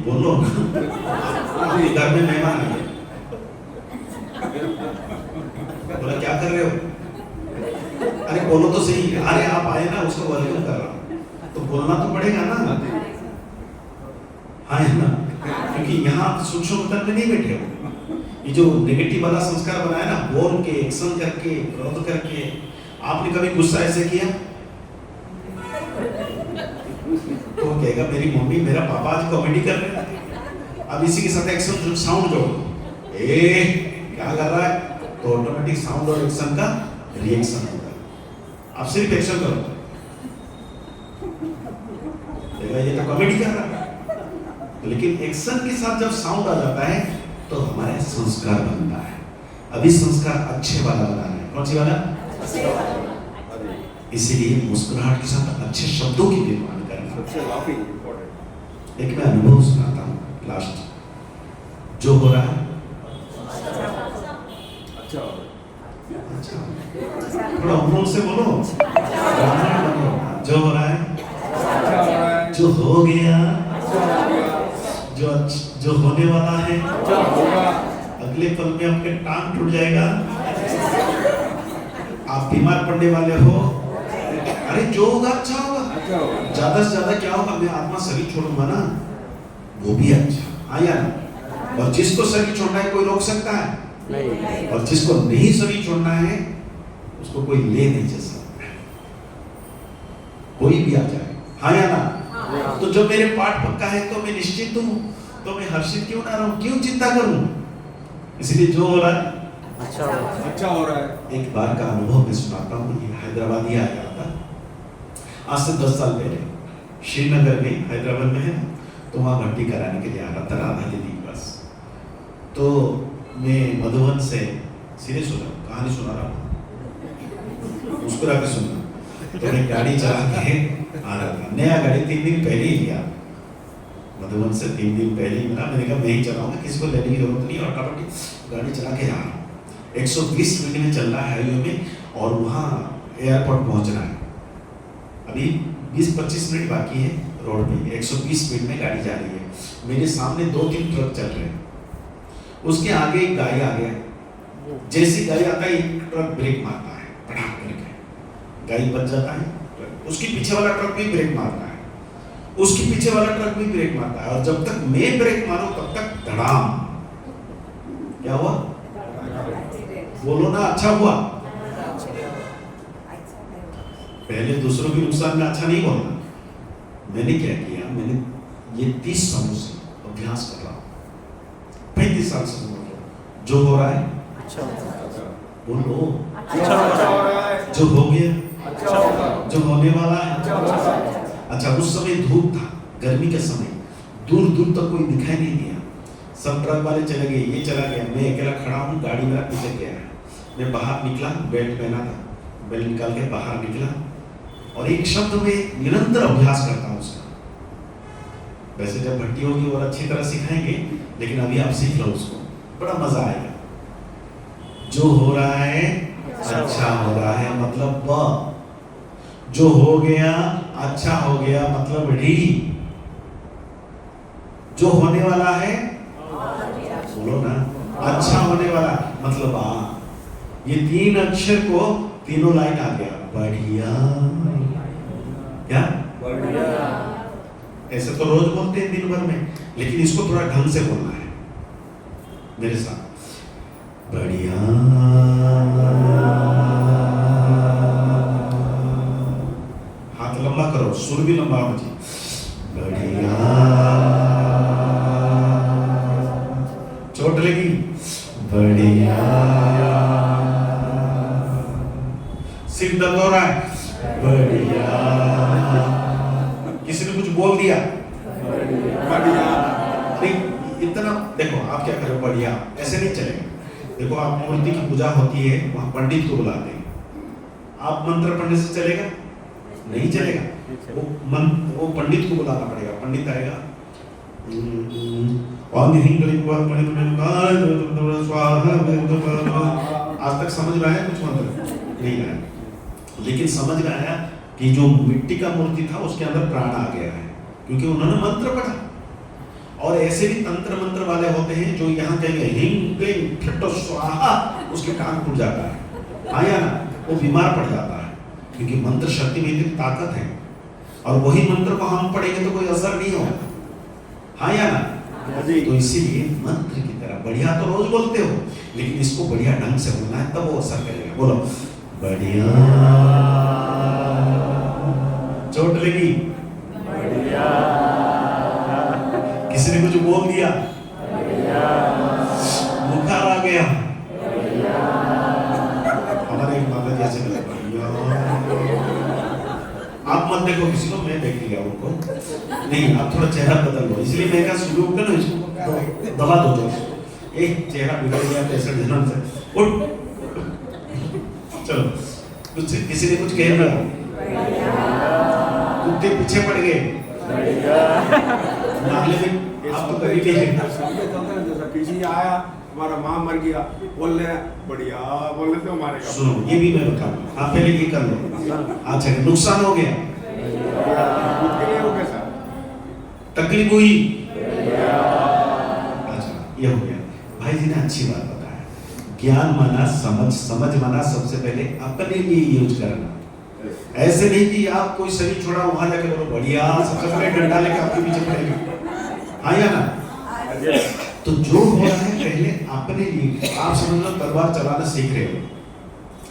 Speaker 2: बोलो घर में मेहमान है, बोला क्या कर रहे हो, अरे बोलो तो सही, अरे आप आए ना, उसको वेलकम कर रहा हूँ, तो बोलना तो पड़ेगा ना, हाँ है ना, क्योंकि यहाँ सूक्ष्म तन में नहीं बैठे हो। ये जो नेगेटिव वाला संस्कार बनाया ना, बोल के, एक्शन करके, क्रोध करके, आपने कभी गुस्सा ऐसे किया तो कहेगा मेरी मम्मी मेरा पापा आज कॉमेडी कर रहे हैं। अब इसी के साथ एक्शन साउंड जोड़ो, क्या कर रहा है, तो ऑटोमेटिक साउंड और एक्शन का रिएक्शन होगा। आप सिर्फ एक्शन करो, ये तो कॉमेडी कर रहा है, लेकिन एक्शन के साथ जब साउंड आ जाता है तो हमारा संस्कार बनता है। अभी संस्कार अच्छे वाला बना रहे हैं, कौन सी वाला? इसीलिए मुस्कुराहट के साथ अच्छे शब्दों की निर्माण करना। एक मैं अनुभव सुनाता हूँ लास्ट, जो हो रहा है
Speaker 3: अच्छा,
Speaker 2: थोड़ा उम्र से बोलो, जो हो रहा है, जो हो गया, जो होने वाला है, अगले पल में आपके टांग टूट जाएगा, आप बीमार पड़ने वाले हो, अरे जो होगा अच्छा होगा, ज्यादा से ज्यादा क्या होगा, मैं आत्मा शरीर छोड़ूंगा ना, वो भी अच्छा आया ना। और जिसको शरीर छोड़ना है कोई रोक सकता है नहीं, और जिसको नहीं शरीर छोड़ना है उसको कोई ले नहीं जा सकता, कोई भी आ जाए, हाँ या ना। तो जब मेरे पाठ पक्का है तो मैं निश्चित हूँ, तो मैं हर्षित क्यों ना रहूं, क्यों चिंता करूं। इसलिए जो हो रहा है
Speaker 3: अच्छा हो रहा है।
Speaker 2: एक बार का अनुभव मैं सुनाता हूँ। ये हैदराबाद ही आया था, आज से 10 साल पहले, श्रीनगर में, हैदराबाद में है, तो वहाँ भर्ती कराने के लिए आ रहा था, राधा दीदी के पास। तो मैं मधुबन से सीधे सुना, कहानी सुना रहा हूँ, मुस्कुरा के सुना। तो मैं गाड़ी चला के आ रहा था, नया गाड़ी 3 दिन पहले ही लिया, मधुबन से 3 दिन पहले ही मिला। मैंने कहा मैं ही चलाऊंगा, किसी को लेने की जरूरत नहीं, ऑटोमेटिक गाड़ी चला के आ रहा हूँ। 120 स्पीड में चल रहा है हाईवे में, और वहाँ एयरपोर्ट पहुँचना है, अभी 20-25 मिनट बाकी है रोड पे, 120 स्पीड में गाड़ी जा रही है। मेरे सामने 2-3 ट्रक चल रहे हैं, उसके आगे एक गाड़ी आ गया, जैसी गाड़ी आता है एक ट्रक ब्रेक मारता है, पटाख करके, गाड़ी बच जाता है, उसके पीछे वाला ट्रक भी ब्रेक मारता है, उसके पीछे वाला ट्रक भी ब्रेक मारता है, और जब तक मैं ब्रेक मारूं तब तक धड़ाम। क्या हुआ? बोलो ना, अच्छा हुआ। पहले दूसरों के नुकसान में अच्छा नहीं बोलना। मैंने क्या किया, मैंने ये 30 सालों से अभ्यास कर रहा हूं, 35 साल से बोल रहा हूं। जो हो रहा है बोलो, जो हो गया, जो होने वाला है। अच्छा, उस समय धूप था, गर्मी के समय, दूर दूर तक कोई दिखाई नहीं दिया, सब ट्रक वाले चले गए, ये चला गया, मैं अकेला खड़ा हूँ, गाड़ी मेरा पीछे गया है। मैं बाहर निकला, बेल्ट पहना था, बेल्ट निकाल के बाहर निकला और एक शब्द में निरंतर अभ्यास करता हूँ उसका। वैसे जब भट्टी होगी और अच्छी तरह सिखाएंगे, लेकिन अभी आप सीख लो उसको, बड़ा मजा आएगा। जो हो रहा है अच्छा हो रहा है मतलब ब, जो हो गया अच्छा हो गया मतलब डी, जो होने वाला है बोलो ना, अच्छा होने वाला मतलब आ। ये 3 अक्षर को तीनों लाइन आ गया, बढ़िया। क्या बढ़िया? ऐसे तो रोज बोलते हैं दिन भर में, लेकिन इसको थोड़ा ढंग से बोलना है मेरे साथ। बढ़िया, हाथ लंबा करो, सुर भी लंबा होना चाहिए। बढ़िया, चोट लगी, बढ़िया, सिर दर्द हो रहा है, बढ़िया, किसी ने कुछ बोल दिया, बढ़िया। इतना देखो, आप क्या करो, बढ़िया, ऐसे नहीं चलेगा। देखो, आप मूर्ति की पूजा होती है, वहां पंडित को बुलाते हैं, आप मंत्र पढ़ने से चलेगा? नहीं चलेगा। वो पंडित को बुलाना पड़ेगा, पंडित आएगा, आज तक समझ में आया कुछ मंत्र? नहीं आया, लेकिन समझ में आया कि जो मिट्टी का मूर्ति था उसके अंदर प्राण आ गया है, क्योंकि उन्होंने मंत्र पढ़ा। और ऐसे भी तंत्र मंत्र वाले होते हैं जो यहाँ कहेंगे हिंग क्लीं फटो स्वाहा, उसके कान फूट जाता है, आया ना, वो बीमार पड़ जाता है, क्योंकि मंत्र शक्ति में इतनी ताकत है। और वही मंत्र को हम पढ़ेंगे तो कोई असर नहीं होगा, हाँ या ना? तो इसीलिए मंत्र की तरह बढ़िया तो रोज बोलते हो, लेकिन इसको बढ़िया ढंग से बोलना है, तब वो असर करेगा। बोलो बढ़िया, चोट लगी, बढ़िया, किसी ने कुछ बोल दिया, बुखार आ गया, हमारे एक माता जी ऐसे बोले, आप मत देखो किसी को, मैं देख लिया उनको, नहीं आप थोड़ा चेहरा बदल लो। इसलिए मैं क्या सुबह उठकर ना इसको दबा दो, जो एक चेहरा बिगड़ गया पैसे जन्म से, उठ चलो, कुछ किसी ने कुछ कह दिया, कुत्ते पीछे पड़ गए, नाले में आप तो कभी नहीं
Speaker 3: जैसा किसी आया, हमारा माँ मर गया, बोल रहे बढ़िया, बोल रहे तो हमारे।
Speaker 2: सुनो, ये भी मैं बताऊँ, आप पहले ये कर लो। अच्छा, नुकसान हो गया, तकलीफ हुई, अच्छा ये हो गया। भाई जी ने अच्छी बात बताया, ज्ञान माना समझ, समझ माना सबसे पहले अपने लिए यूज करना। ऐसे नहीं कि आप कोई शरीर छोड़ा वहां जाके बोलो बढ़िया, सबसे पहले डंडा लेके आपके पीछे पड़ेगा, हाँ या ना? तो जो हो रहा है पहले अपने लिए, आप समझ लो तलवार चलाना सीख रहे हो,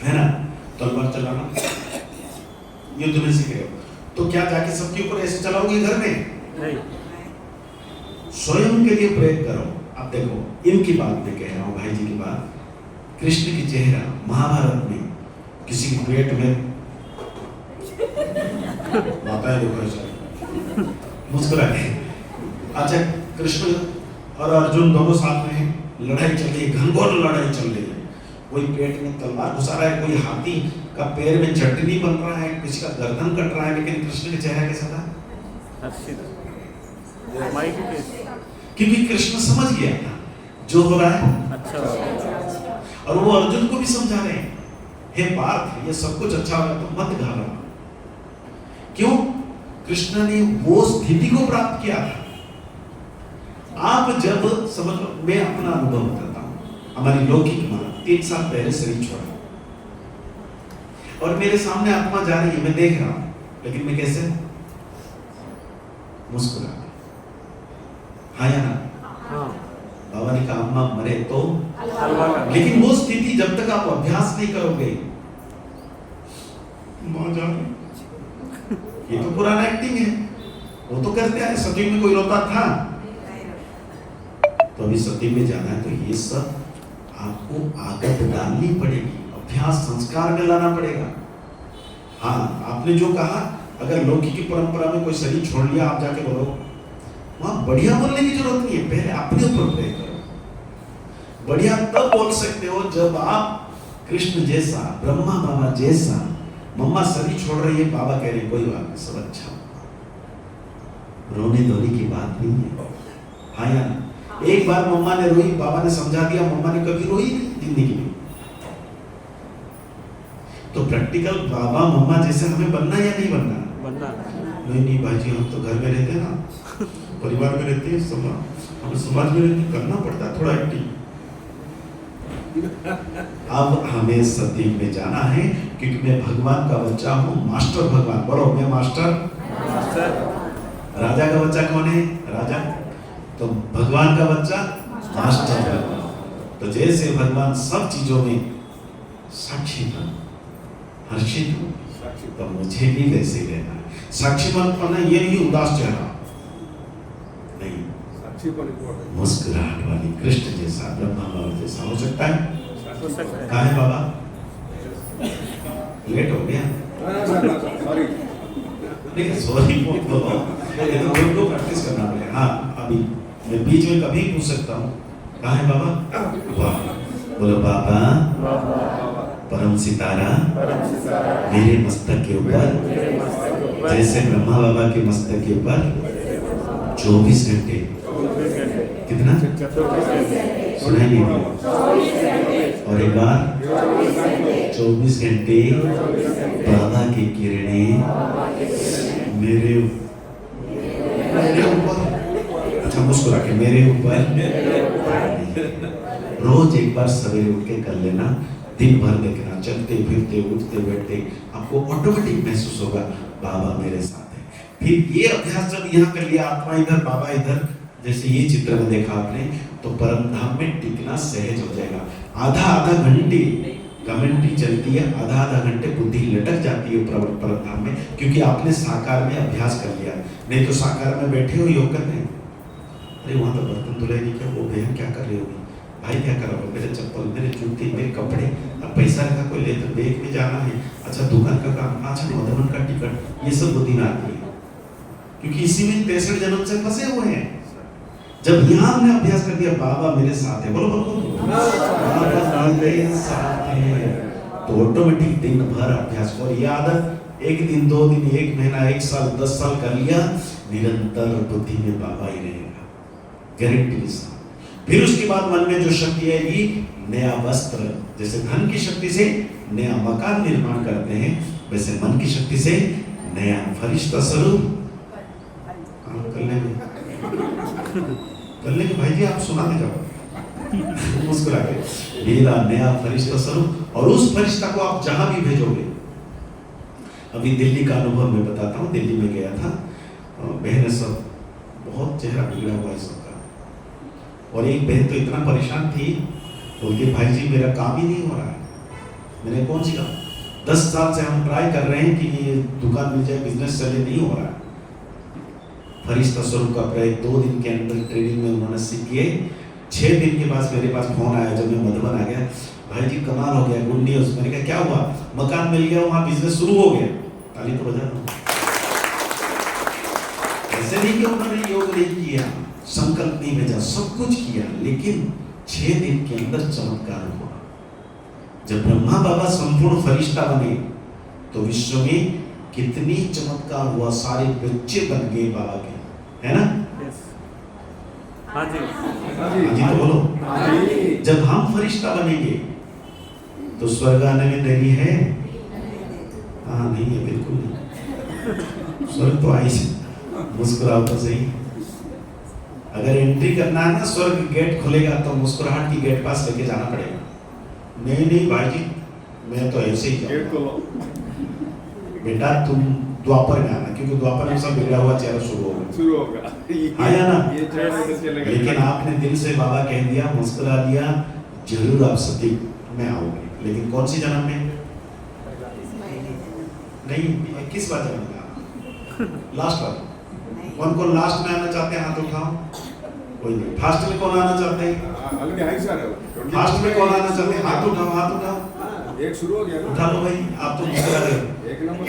Speaker 2: है ना? तलवार चलाना युद्ध में सीख रहे हो, तो क्या जाके सबके ऊपर ऐसे चलाओगे घर में? नहीं, स्वयं के लिए प्रयत्न करो। अब देखो, इनकी बात मैं कह रहा हूँ, भाई जी की बात, कृष्ण की चेहरा महाभारत में किसी के पेट में माता देखो ऐसा मुस्कुरा के, अच्छा कृष्ण और अर्जुन दोनों साथ में हैं, लड़ाई चल रही है, घनघोर लड़ाई चल रही है, कोई पेट में तलवार घुसा रहा है, कोई हाथी का पैर में चटनी बन रहा है, किसी का गर्दन कट रहा है, लेकिन कृष्ण का चेहरा कैसा था? क्योंकि कृष्ण समझ गया था जो हो रहा है अच्छा, और वो अर्जुन को भी समझा रहे हैं, हे पार्थ, ये सब कुछ अच्छा हो रहा है तो मत घबरा। क्यों? कृष्ण ने वो स्थिति को प्राप्त किया था। आप जब समझ लो, मैं अपना अनुभव करता हूं, हमारी लौकिक मां 3 साल पहले शरीर छोड़ा, और मेरे सामने आत्मा जा रही है, मैं देख रहा हूं, लेकिन मैं कैसे मुस्कुरा, हाँ या ना?
Speaker 3: हाँ।
Speaker 2: बाबा ने कहा अम्मा मरे तो,
Speaker 3: हलवा का।
Speaker 2: लेकिन वो स्थिति जब तक आप अभ्यास नहीं करोगे, मां जा रही, ये तो पुराना एक्टिंग है, वो तो करते हैं, सत्युग में कोई रोता था, तो अभी सत्युग में जाना है, तो ये सब आपको आदत डालनी पड़ेगी, अभ्यास संस्कार में लाना पड़ेगा। हाँ, आपने जो कहा, अगर लौकिक की परंपरा में कोई शरीर छोड़ लिया, आप जाके बोलो, वहां बढ़िया बोलने की जरूरत नहीं है, पहले अपने ऊपर प्रे करो। बढ़िया तब बोल सकते हो जब आप कृष्ण जैसा, ब्रह्मा बाबा जैसा, मम्मा शरीर छोड़ रही है, बाबा कह रहे कोई बात नहीं, सब अच्छा, रोने धोने की बात नहीं है, हाँ या ना? एक बार मम्मा ने रोई, बाबा ने समझा दिया, मम्मा ने कभी रोई नहीं जिंदगी में। तो प्रैक्टिकल बाबा मम्मा जैसे हमें बनना या नहीं बनना?
Speaker 3: बनना।
Speaker 2: नहीं भाई जी, हम तो घर में रहते हैं ना, परिवार में रहते हैं, हमें समाज में रहते, करना पड़ता है थोड़ा एक्टिंग। अब हमें सत्युग में जाना है, क्योंकि मैं भगवान का बच्चा हूँ, मास्टर भगवान, बोलो मैं मास्टर। राजा का बच्चा कौन है? राजा। तो भगवान का बच्चा मास्टर भगवान। तो जैसे भगवान सब चीजों में साक्षी था, हर्षित हूँ, तो मुझे भी वैसे ही रहना है। साक्षी बनना ये नहीं उदास चेहरा नहीं, मुस्कुराहट वाली, कृष्ण जैसा, ब्रह्मा बाबा जैसा हो सकता है। कहा है बाबा? लेट हो गया, नहीं सॉरी, ये तो रोज को प्रैक्टिस करना पड़ेगा। हाँ, अभी मैं बीच में कभी पूछ सकता हूँ, कहा है बाबा? वाह, बोलो बाबा परम सितारा मेरे मस्तक के ऊपर, जैसे ब्रह्मा बाबा के मस्तक के ऊपर 24 घंटे, कितना सुनाई नहीं दिया? और एक बार 24 घंटे बाबा की किरणें मेरे ऊपर, अच्छा मुस्कुरा के मेरे ऊपर, रोज एक बार सवेरे उठ के कर लेना, दिन भर देखना, चलते फिरते उठते बैठते आपको ऑटोमेटिक महसूस होगा बाबा मेरे साथ है। फिर ये अभ्यास जब यहाँ कर लिया, आत्मा इधर बाबा इधर, जैसे ये चित्र में देखा आपने, तो परम धाम में टिकना सहज हो जाएगा। आधा घंटे कमेंट्री चलती है, आधा घंटे बुद्धि लटक जाती है परम धाम में, क्योंकि आपने साकार में अभ्यास कर लिया। नहीं तो साकार में बैठे हो योग करने, अरे वहां तो बर्तन धुलाई नहीं किया, वो बहन क्या कर रही होगी, भाई क्या कर रहा होगा, मेरे चप्पल, मेरे जूते, मेरे कपड़े, अब पैसा रखा कोई ले तो बैग में जाना है, अच्छा दुकान का काम, अच्छा मधुबन का टिकट, ये सब बुद्धि में आती है, क्योंकि इसी में 63 जन्म से फंसे हुए हैं। जब यहाँ हमने अभ्यास कर दिया बाबा मेरे साथ है, बोलो बाबा मेरे साथ है, तो ऑटोमेटिक दिन भर अभ्यास। और ये आदत 1 दिन 2 दिन 1 महीना 1 साल 10 साल कर लिया, निरंतर बुद्धि में बाबा ही रहेगा, गारंटी के साथ। फिर उसके बाद मन में जो शक्ति आएगी, नया वस्त्र, जैसे धन की शक्ति से नया मकान निर्माण करते हैं, वैसे मन की शक्ति से नया फरिश्ता स्वरूप कर लेंगे। भाई जी आप सुनाते जाओ मुस्कुरा के, मेरा नया फरिश्ता स्वरूप, और उस फरिश्ता को आप जहां भी भेजोगे। अभी दिल्ली का अनुभव मैं बताता हूँ, दिल्ली में गया था, बहनें सब बहुत चेहरा बिगड़ा हुआ है सबका, और एक बहन तो इतना परेशान थी, बोलती भाई जी मेरा काम ही नहीं हो रहा है। मैंने कौन सी काम? 10 साल से हम ट्राई कर रहे हैं कि ये दुकान मिल जाए, बिजनेस चले, नहीं हो रहा है। फरिश्ता स्वरूप का प्रयोग 2 दिन के अंदर ट्रेनिंग में उन्होंने सीख किए। 6 दिन के बाद मेरे पास फोन आया, जब मैं मधुबन आ गया, भाई जी कमाल हो गया, गुड न्यूज। मैंने कहा क्या हुआ? मकान मिल गया, वहां बिजनेस शुरू हो गया। ताली तो बजा दो। ऐसे नहीं कि उन्होंने योग नहीं किया, संकल्प नहीं भेजा, सब कुछ किया, लेकिन 6 दिन के अंदर चमत्कार हुआ। जब ब्रह्मा बाबा संपूर्ण फरिश्ता बने तो विश्व में कितनी चमत्कार हुआ, सारे बच्चे बन गए बाबा के, है ना?
Speaker 3: हाँ जी,
Speaker 2: जी तो बोलो। जब हम फरिश्ता बनेंगे तो स्वर्ग आने में देरी है? हाँ नहीं है, बिल्कुल नहीं। स्वर्ग तो आई से, मुस्कुराओ तो सही। अगर एंट्री करना है ना, स्वर्ग गेट खुलेगा तो मुस्कुराहट की गेट पास लेके जाना पड़ेगा। नहीं भाई जी मैं तो ऐसे ही
Speaker 3: गेट
Speaker 2: जाऊंगा।
Speaker 3: खोलो,
Speaker 2: बेटा तुम द्वापर में आना, क्योंकि द्वापर में सब बिगड़ा हुआ चेहरा शुरू होगा।
Speaker 3: शुरू होगा।
Speaker 2: हाँ या ना?
Speaker 3: ये चेहरा इधर चलेगा।
Speaker 2: लेकिन आपने दिल से बाबा कह दिया, मुस्कुरा दिया, जरूर आप सती में आओगे। लेकिन कौन सी जन्म में? नहीं, किस बार जन्म में आना? लास्ट बार। कौन कौन लास्ट में आना चाहते हैं? हाथ उठाओ। कोई नहीं। फास्ट में कौन आना चाहते हैं?
Speaker 3: अलग हाई सर,
Speaker 2: फास्ट में कौन आना चाहते हैं? हाथ उठाओ, हाथ उठाओ।
Speaker 3: एक शुरू हो गया ना।
Speaker 2: उठा लो भाई, आप तो मुस्कुरा रहे हो।
Speaker 3: एक नंबर।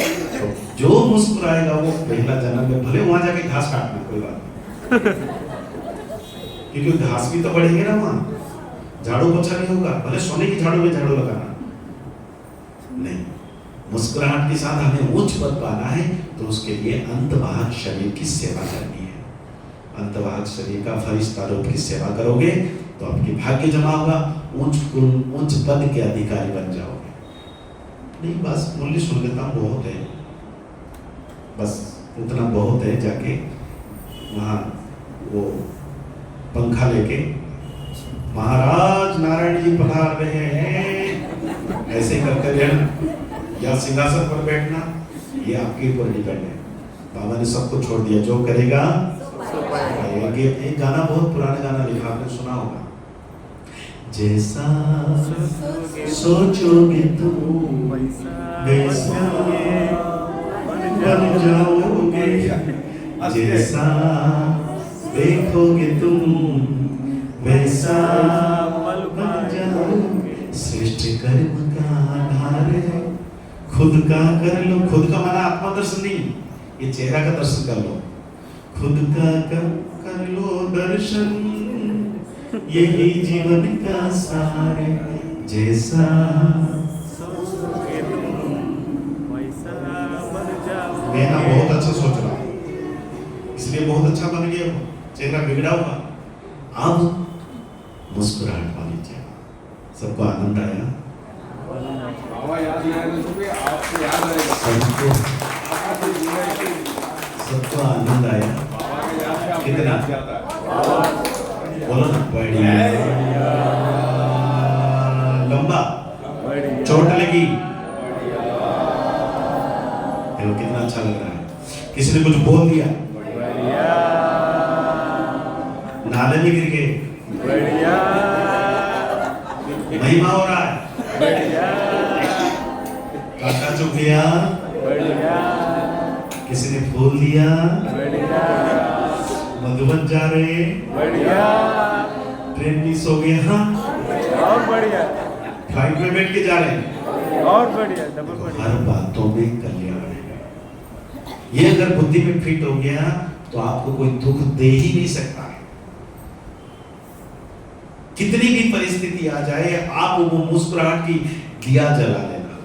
Speaker 2: जो मुस्कुराएगा वो पहला जन्म में, भले वहां जाके घास काटना, कोई बात नहीं। क्योंकि घास भी तो बढ़ेंगे ना वहां, झाड़ू पोछा नहीं होगा। भले सोने की झाड़ू में झाड़ू लगाना नहीं। मुस्कुराहट के साथ हमें उच्च पद पाना है, तो उसके लिए अंतवाहक शरीर की सेवा करनी है। अंतवाहक शरीर का फरिश्ता रूप की सेवा करोगे तो आपकी भाग्य जमा होगा, उच्च पद के अधिकारी बन जाओगे। नहीं, बस मूल्य सुन लेता हूँ, बहुत है, बस उतना बहुत है। जाके वहाँ वो पंखा लेके, महाराज नारायण जी पधार रहे हैं, ऐसे करते रहना, या सिंहासन पर बैठना, ये आपके ऊपर डिपेंड है। बाबा ने सबको छोड़ दिया, जो करेगा एक गाना, बहुत पुराना गाना लिखा, आपने सुना होगा, जैसा सोचोगे तुम वैसा बन जाओगे, जैसा देखोगे तुम वैसा बन जाओगे। श्रेष्ठ कर्म का आधार है, खुद का कर लो। खुद का माना आत्मा दर्शन नहीं, ये चेहरा का दर्शन कर लो। खुद का कर लो दर्शन, यही जीवन का सार है। जैसा मैं ना बहुत अच्छा सोच रहा हूँ, इसलिए बहुत अच्छा बन गया, चेहरा बिगड़ा हुआ। अब मुस्कुराहट वाली चेहरा। सबको आनंद आया?
Speaker 3: बाबा याद नहीं आया तो भी आपको याद आएगा।
Speaker 2: सबको आनंद आया?
Speaker 3: बाबा के याद से आपको
Speaker 2: कितना?
Speaker 3: याद जाता है।
Speaker 2: बोलो ना, बढ़िया। लंबा, चोट लगी, देखो कितना अच्छा लग रहा है। किसी ने कुछ बोल दिया, नाले में गिर गए, महिमा हो रहा है, काका चुप गया, किसी ने फूल दिया, मधुबन जा रहे, ट्रेन मिस हो गया,
Speaker 6: और बढ़िया,
Speaker 2: फ्लाइट में बैठ के जा रहे हैं,
Speaker 6: और बढ़िया, डबल बढ़िया।
Speaker 2: हर बातों में कल्याण है। ये अगर बुद्धि में फिट हो गया तो आपको कोई दुख दे ही नहीं सकता है। कितनी भी परिस्थिति आ जाए, आप वो मुस्कुराहट की दिया जला लेना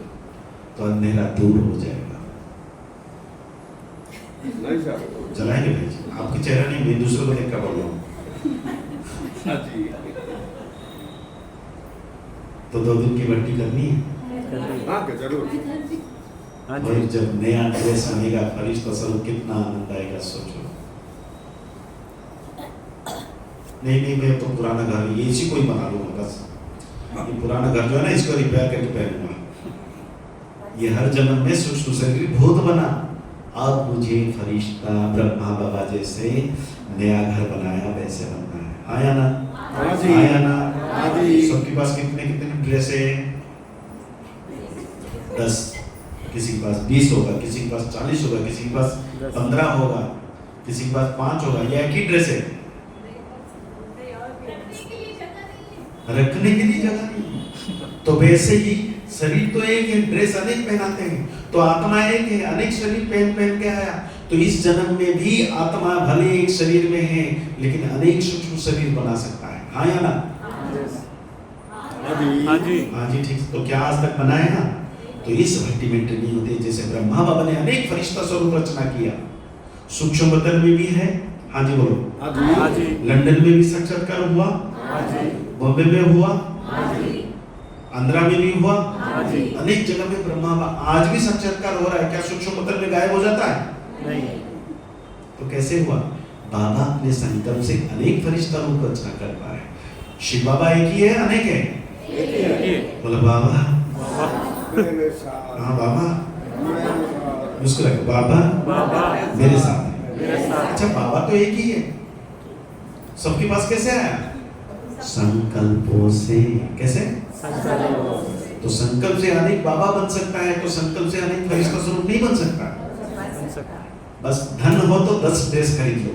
Speaker 2: तो अंधेरा दूर हो जाएगा।
Speaker 3: नहीं सर।
Speaker 2: जलाएंगे भाई जी, आपके चेहरा नहीं, मैं दूसरों को देख कर बोल रहा हूँ।
Speaker 3: हाँ जी।
Speaker 2: तो 2 दिन की भट्टी करनी है।
Speaker 3: हाँ क्या जरूर।
Speaker 6: हाँ
Speaker 2: और
Speaker 6: जी,
Speaker 2: जब नया ड्रेस आएगा, फरिश्ता स्वरूप, कितना आनंद आएगा सोचो। नहीं, मैं तो पुराना घर ये इसी को ही बना लूंगा बस। ये पुराना घर जो है ना, इसको रिपेयर करके पहनूंगा। ये हर जन्म में सूक्ष्म शरीर भूत बना, अब मुझे फरिश्ता ब्रह्मा बाबा जैसे नया घर बनाया, वैसे बनना है। आया ना?
Speaker 3: हाँ जी।
Speaker 2: आया ना?
Speaker 3: हाँ जी।
Speaker 2: सबके पास कितने कितने ड्रेस है? 10, किसी के पास 20 होगा, किसी के पास 40 होगा, किसी के पास 15 होगा, किसी के पास 5 होगा। ये एक ही ड्रेस है, रखने के लिए जगह नहीं। तो वैसे ही शरीर तो एक है, ड्रेस अनेक पहनाते हैं, तो आत्मा एक है, अनेक शरीर पहन के आया। तो इस जन्म में भी आत्मा भले एक शरीर में है, लेकिन अनेक सूक्ष्म शरीर बना सकता है। हाँ या ना?
Speaker 6: हाँ जी,
Speaker 2: हाँ जी, ठीक। तो क्या आज तक बनाए ना? तो इस भट्टी में ट्रेनिंग होती है। जैसे ब्रह्मा बाबा ने अनेक फरिश्ता स्वरूप रचना किया, सूक्ष्म बदन में भी है। हाँ जी बोलो।
Speaker 3: हाँ जी।
Speaker 6: हाँ जी,
Speaker 2: लंदन में भी साक्षात्कार हुआ,
Speaker 6: हाँ जी,
Speaker 2: बॉम्बे में हुआ, आंध्रा में भी हुआ,
Speaker 6: हाँ जी।
Speaker 2: अनेक जगह में ब्रह्मा आज भी साक्षात्कार हो रहा है। क्या सूक्ष्म बदन में गायब हो जाता है?
Speaker 6: नहीं,
Speaker 2: तो कैसे हुआ? बाबा अपने संकल्प से अनेक फरिश्ता रूप रचना कर पाए। शिव बाबा एक ही है, अनेक है?
Speaker 6: ये
Speaker 2: बोला बाबा
Speaker 6: बाबा
Speaker 4: मेरे साथ
Speaker 2: हाँ बाबा,
Speaker 4: मेरे साथ
Speaker 2: मुस्कुरा के बाबा
Speaker 6: बाबा
Speaker 2: मेरे साथ है।
Speaker 6: मेरे साथ
Speaker 2: अच्छा बाबा तो एक ही है, सबके पास कैसे आया? संकल्पों से। कैसे? तो संकल्प से अनेक बाबा बन सकता है, तो संकल्प से अनेक फरिश्ता स्वरूप नहीं बन सकता। बस धन हो तो 10 ड्रेस खरीद लो,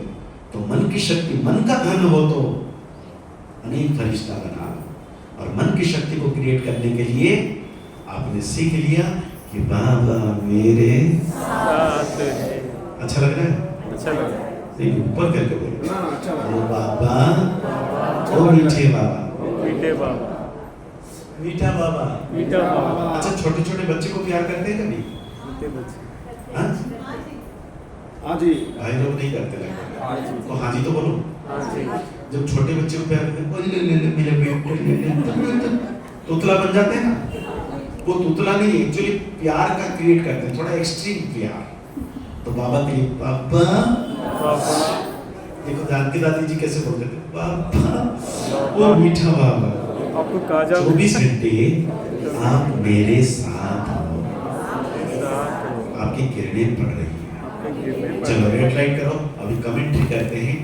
Speaker 2: तो मन की शक्ति, मन का धन हो तो अनेक फरिश्ता बना लो। और मन की शक्ति को क्रिएट करने के लिए आपने सीख लिया कि बाबा मेरे
Speaker 6: साथ है।
Speaker 2: अच्छा लग रहा है?
Speaker 6: अच्छा लगा।
Speaker 2: नहीं, ऊपर करके बोलो।
Speaker 4: ना अच्छा
Speaker 2: ओ बाबा, ओ मीठे बाबा,
Speaker 6: मीठे बाबा,
Speaker 2: मीठा बाबा।
Speaker 6: मीठा बाबा,
Speaker 2: अच्छा छोटे छोटे बच्चे को प्यार करते हैं कभी?
Speaker 6: मीठे बच्चे।
Speaker 2: हाँ?
Speaker 4: हाँ जी
Speaker 2: भाई लोग नहीं करते लगता।
Speaker 4: हाँ जी
Speaker 2: तो हाँ जी तो बोलो।
Speaker 6: हाँ जी,
Speaker 2: जब छोटे बच्चे को प्यार करते हैं, "ओए, ले ले ले मेरे बेटे ले ले", तुतला बन जाते हैं ना। वो तुतला नहीं, एक्चुअली प्यार का क्रिएट करते हैं, थोड़ा एक्सट्रीम प्यार। तो बाबा के लिए पापा,
Speaker 6: बाबा,
Speaker 2: देखो जानकी दादी जी कैसे बोलते थे, पापा, वो मीठा बाबा।
Speaker 6: आपको काजा
Speaker 2: 24 घंटे आप मेरे साथ हो,
Speaker 6: साथ हो।
Speaker 2: आपकी किरणें पड़ रही हैं।
Speaker 6: आपके गिरने पर
Speaker 2: चलो रेड लाइट करो, अभी कमेंट्री करते हैं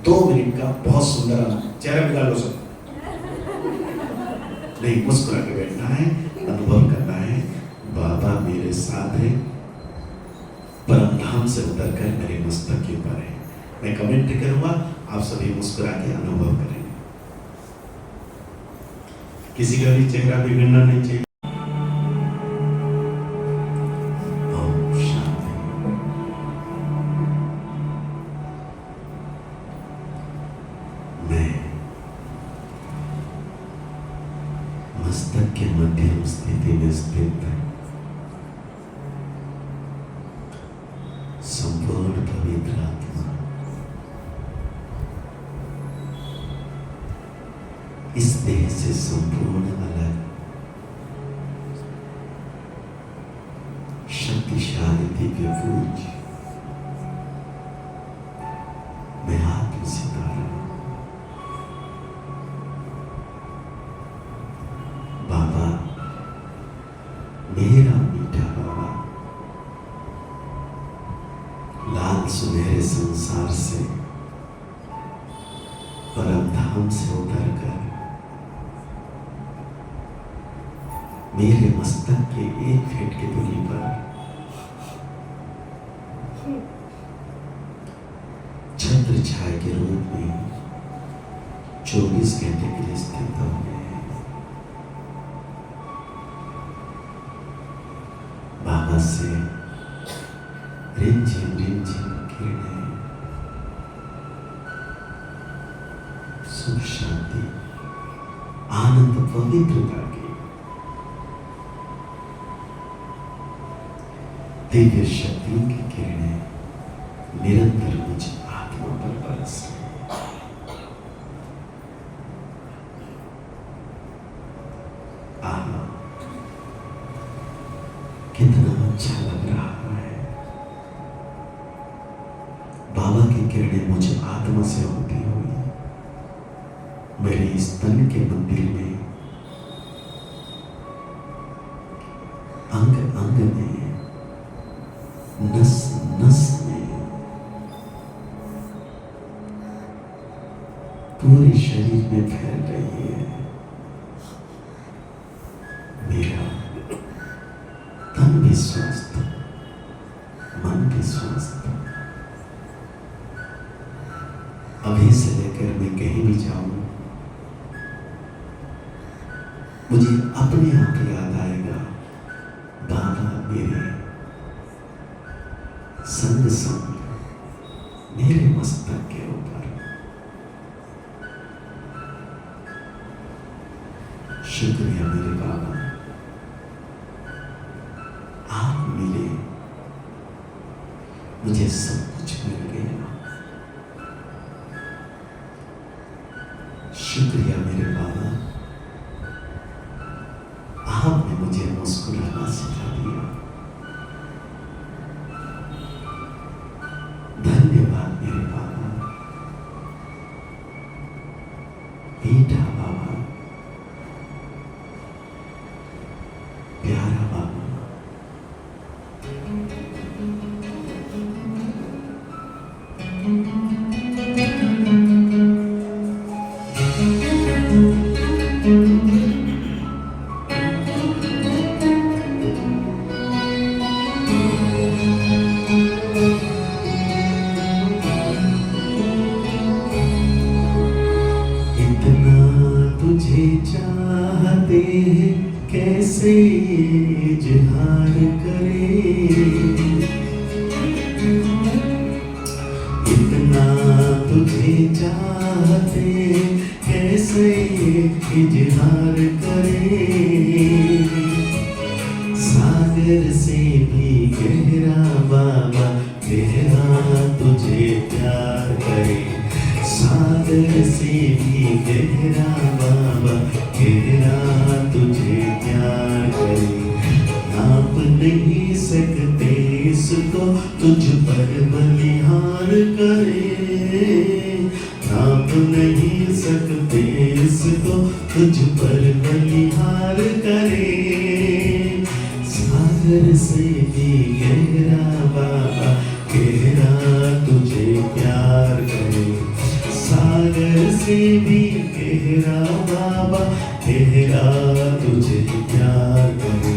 Speaker 2: 2 मिनट का, बहुत सुंदर चेहरा बिगा लो सब। नहीं, मुस्कुरा के बैठना है, अनुभव करना है, बाबा मेरे साथ है, परम धाम से उतर कर मेरे मस्तक के ऊपर है। मैं कमेंट्री करूंगा, आप सभी मुस्कुरा के अनुभव करेंगे। किसी का भी चेहरा बिगड़ना नहीं चाहिए। ओम शांति। मैं मस्तक के मध्यम स्थिति में स्थित संपूर्ण पवित्र आत्मा इस देह से संपूर्ण अलग शक्तिशाली दिव्य पूज मैं आत्म सितारा बाबा, मेरा मीठा बाबा, लाल सुनहरे संसार से परम धाम से उतर कर मेरे मस्तक के एक फीट की दूरी पर छत्र छाया के रूप में 24 घंटे के लिए स्थित हो गए हैं। बाबा से रिमझिम किरणें, सुख शांति आनंद पवित्रता की दिव्य शक्तियों की किरणें निरंतर मुझ आत्मा पर बरस रही। आहा, कितना अच्छा लग रहा है। बाबा की किरणें मुझ आत्मा से होती हुई मेरे इस तन के मंदिर में, अंग अंग में, नस नस में, पूरे शरीर में फैल रही है। मेरा तन भी स्वस्थ, मन भी स्वस्थ। अभी से लेकर मैं कहीं भी जाऊं, मुझे अपने आप याद आएगा, बाबा मेरे संग संग मेरे मस्तक के ऊपर। शुक्रिया मेरे बाबा, आप मिले, मुझे सब कुछ मिल गया। शुक्रिया मेरे बाबा, आपने मुझे मुस्कुराना सिखा दिया। धन्यवाद मेरे बाबा, मीठा बाबा, प्यारा बाबा। इतना तुझे चाहते कैसे इजहार करें, सागर से भी गहरा बाबा गहरा तुझे प्यार करे, सागर से भी गहरा बाबा गहरा तुझे प्यार करे। नाप नहीं सकते इसको तुझ पर बलिहार करे, नाप नहीं सकते इसको तुझ पर बलिहार करे, सागर से भी गहरा बाबा गहरा तुझे प्यार करे, सागर से भी गहरा बाबा गहरा तुझे प्यार करे।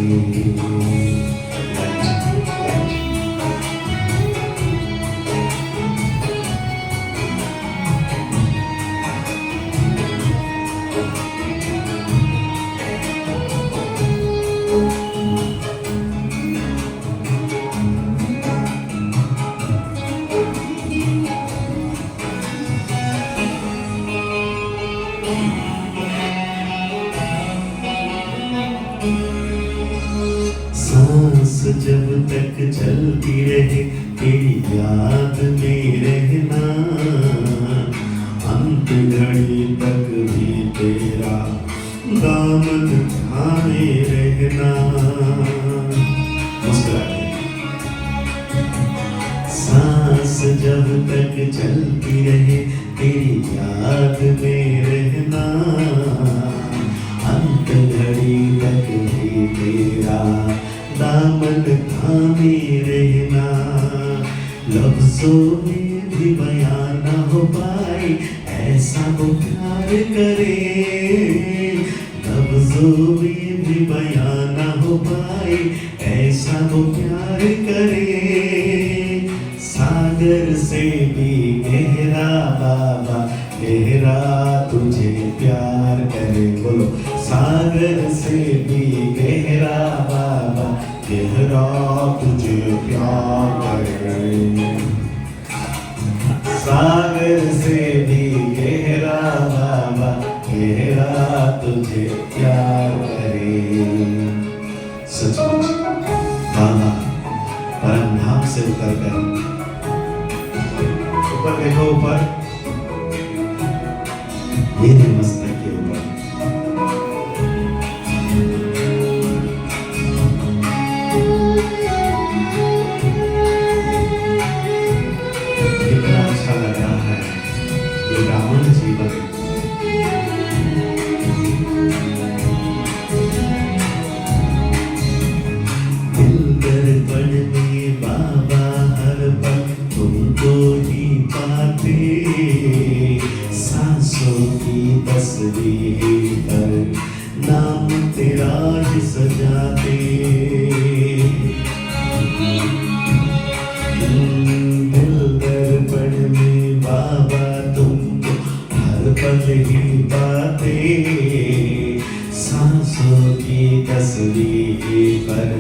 Speaker 2: सांस जब तक चलती रहे तेरी याद में रहना, अंत घड़ी तक भी तेरा दामन थामे रहना। मुस्कुराते सांस जब तक चलती रहे तेरी याद में रहना, अंत घड़ी तक भी तेरा दामन थामे रहना। लफ्जों में भी बयान न हो पाए ऐसा वो प्यार करे, लफ्जों में भी बयान न हो पाए ऐसा वो प्यार करे, सागर से भी गहरा बाबा गहरा तुझे प्यार करे। बोलो सागर से भी गहरा बाबा गहरा तुझे प्यार करे, सागर से भी गहरा बाबा गहरा तुझे प्यार करे। सचमुच बाबा परम धाम से उतर कर ऊपर देखो, ऊपर मेरे मस्तक के ऊपर कितना अच्छा लग रहा है ये रावण जीवन। दिल दर्पण में बाबा हर पल तुमको ही पाते, सांसों की तस्वीर पर नाम तेरा ही सजाते। दिल दर्पण में बाबा तुमको हर पल ही पाते, सांसों की तस्वीर पर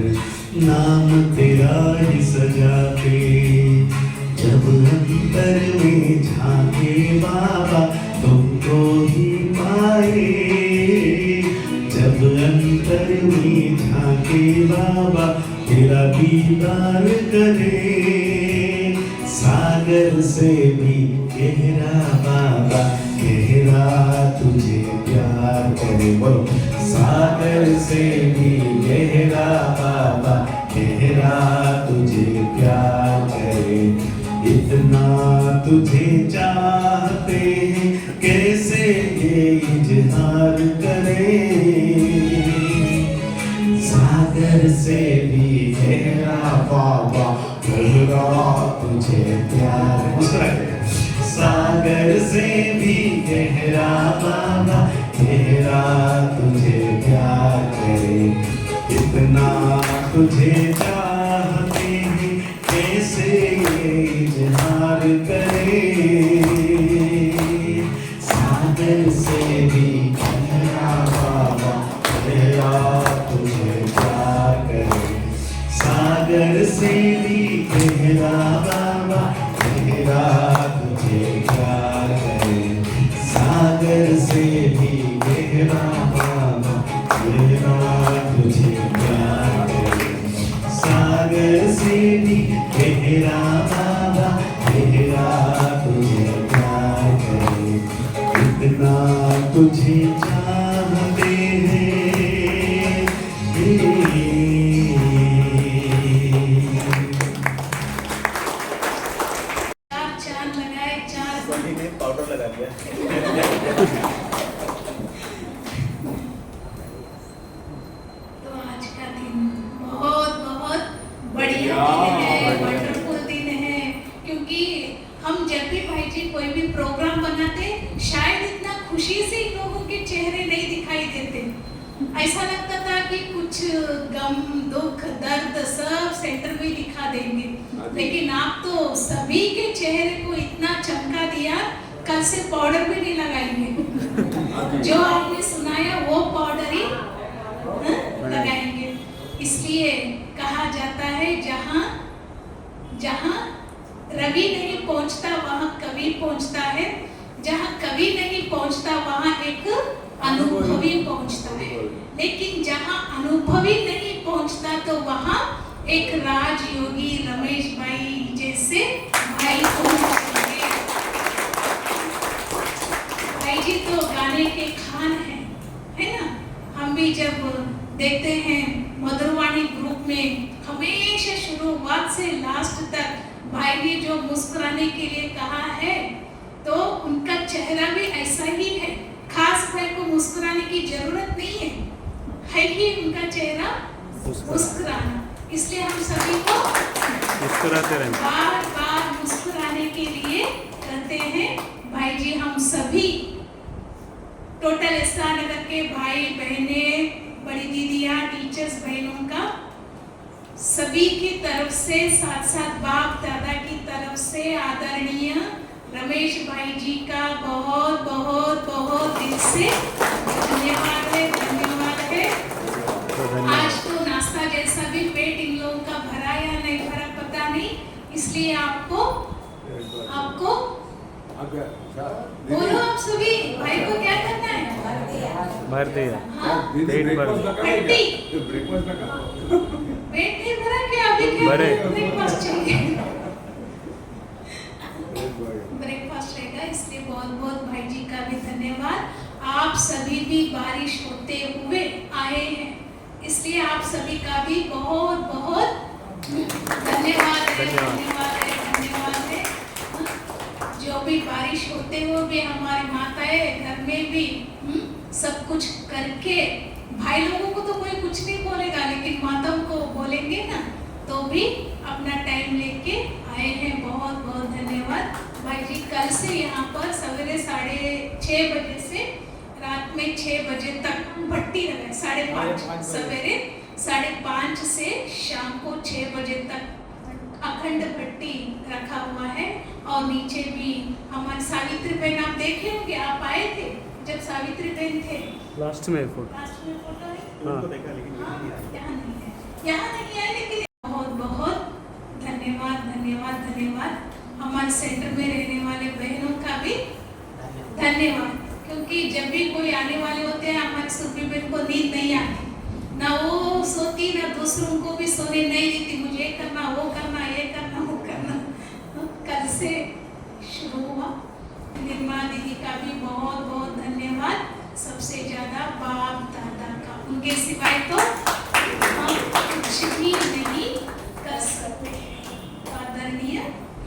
Speaker 2: नाम तेरा ही सजाते। जब अंतर में झांके बाबा तुमको ही पाए, जब अंतर में झांके बाबा तेरा दीदार करे, सागर से भी गहरा बाबा गहरा तुझे प्यार करे। बोलो सागर से भी गहरा बाबा गहरा तुझे प्यार करे। इतना तुझे चाहते हैं कैसे ये इजहार करे, सागर से भी गहरा बाबा गहरा तुझे प्यार। सागर से भी गहरा बाबा गहरा तुझे प्यार करे। इतना तुझे चाहते हैं कैसे ये इजहार करे, सागर से भी गहरा बाबा गहरा तुझे प्यार करे, सागर से से भी गहरा बाबा गहरा तुझे प्यार करे, सागर से भी गहरा बाबा गहरा तुझे प्यार करे, सागर से भी गहरा बाबा गहरा तुझे प्यार करे, इतना तुझे चाहते हैं।
Speaker 1: चार चांद लगाए, चार
Speaker 3: पाउडर लगा दिया।
Speaker 1: तो आज का दिन बहुत बहुत बढ़िया दिन है, वंडरफुल दिन है, क्योंकि हम जब भी भाई जी कोई भी प्रोग्राम बनाते शायद इतना खुशी से इन लोगों के चेहरे नहीं दिखाई देते। ऐसा लगता था कि कुछ गम दुख दर्द सब सेंटर में दिखा देंगे, लेकिन आप तो सभी के चेहरे को इतना चमका दिया, कल से पाउडर भी नहीं लगाएंगे। जो आपने सुनाया वो पाउडर ही लगाएंगे। इसलिए कहा जाता है जहाँ जहाँ रवि नहीं पहुंचता वहाँ कवि पहुंचता है, जहाँ कवि नहीं पहुंचता वहाँ एक अनुभवी पहुंचता है, लेकिन जहाँ अनुभवी नहीं पहुंचता तो वहाँ एक राजयोगी रमेश भाई जैसे भाई पहुंचते हैं। भाई जी तो गाने के खान है ना। हम भी जब देखते हैं मधुरवाणी ग्रुप में हमेशा शुरुआत से लास्ट तक भाई ने जो मुस्कुराने के लिए कहा है, तो उनका चेहरा भी ऐसा ही है। खास भाई को मुस्कुराने की जरूरत नहीं है ही उनका चेहरा मुस्कुराना। इसलिए हम सभी को
Speaker 6: मुस्कुराते रहें।
Speaker 1: बार बार मुस्कुराने के लिए कहते हैं। भाई जी हम सभी टोटल एसआर नगर के भाई बहने बड़ी दीदियाँ टीचर्स बहनों का सभी की तरफ से साथ साथ बाप दादा की तरफ से आदरणीय रमेश भाई जी का बहुत बहुत बहुत दिल से धन्यवाद है, धन्यवाद है। आज तो नाश्ता जैसा भी पेट इन लोगों का भरा या नहीं भरा पता नहीं, इसलिए आपको बोलो आप सभी भाई को क्या करना है?
Speaker 6: भर दिया
Speaker 1: हाँ?
Speaker 6: पेट भर दिया।
Speaker 1: हड्डी पेट नहीं भरा क्या? अभी क्या
Speaker 6: भरे।
Speaker 1: ब्रेकफास्ट चाहिए। ब्रेकफास्ट रहेगा, इसलिए बहुत बहुत भाई जी का भी धन्यवाद। आप सभी भी बारिश होते हुए आए हैं, इसलिए आप सभी का भी बहुत बहुत धन्यवाद है, धन्यवाद है, धन्यवाद है। जो भी बारिश होते हुए भी हमारी माताएं घर में भी सब कुछ करके, भाई लोगों को तो कोई कुछ नहीं बोलेगा, लेकिन माताओं को बोलेंगे ना, तो भी अपना टाइम लेके आए हैं। बहुत बहुत धन्यवाद भाई जी। कल से यहाँ पर सवेरे 6:30 बजे से रात में 6 बजे तक भट्टी लगाए, 5:30 सवेरे 5:30 से शाम को 6 बजे तक अखंड भट्टी रखा हुआ है। और नीचे भी हमारे सावित्री बहन आप देखे होंगे, आप आए थे जब सावित्री बहन थे
Speaker 6: लास्ट में फोटो।
Speaker 1: लास्ट में फोटो है।
Speaker 3: उनको देखा लेकिन
Speaker 1: हाँ, यहाँ नहीं है, यहाँ नहीं है, लेकिन बहुत बहुत धन्यवाद, धन्यवाद, धन्यवाद। हमारे सेंटर में रहने वाले बहनों का भी धन्यवाद, क्योंकि जब भी कोई आने वाले होते हैं हमारे सुरभि बहन को नींद नहीं आती, ना वो सोती ना दूसरों को भी सोने नहीं देती। मुझे ये करना, वो करना, ये करना, वो करना। कल से शुरू हुआ। निर्मा दीदी का भी बहुत बहुत धन्यवाद, सबसे ज्यादा बाप दादा का, उनके सिवाय तो हम कुछ भी नहीं कर सकते। आदरणीय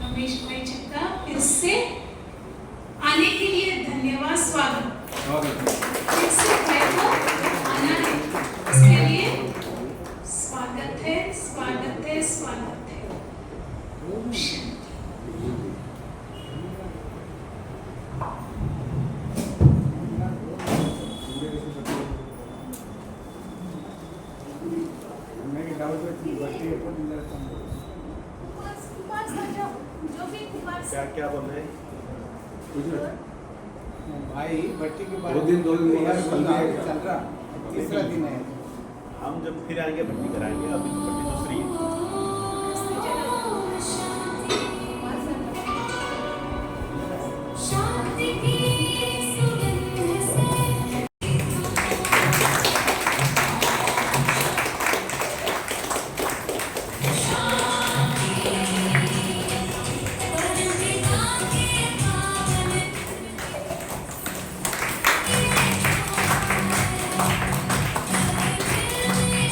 Speaker 1: रमेश भाई चक्का फिर से आने के लिए धन्यवाद, स्वागत। फिर से भाई को आना है, इसके लिए स्वागत है, स्वागत है, स्वागत है। ओम शांति।
Speaker 3: क्या क्या बोल रहे हैं?
Speaker 4: भाई भट्टी के बाद
Speaker 3: 2 दिन
Speaker 4: चल रहा, तीसरा दिन है।
Speaker 3: हम जब फिर आएंगे भट्टी कराएंगे, अभी तो भट्टी दूसरी है।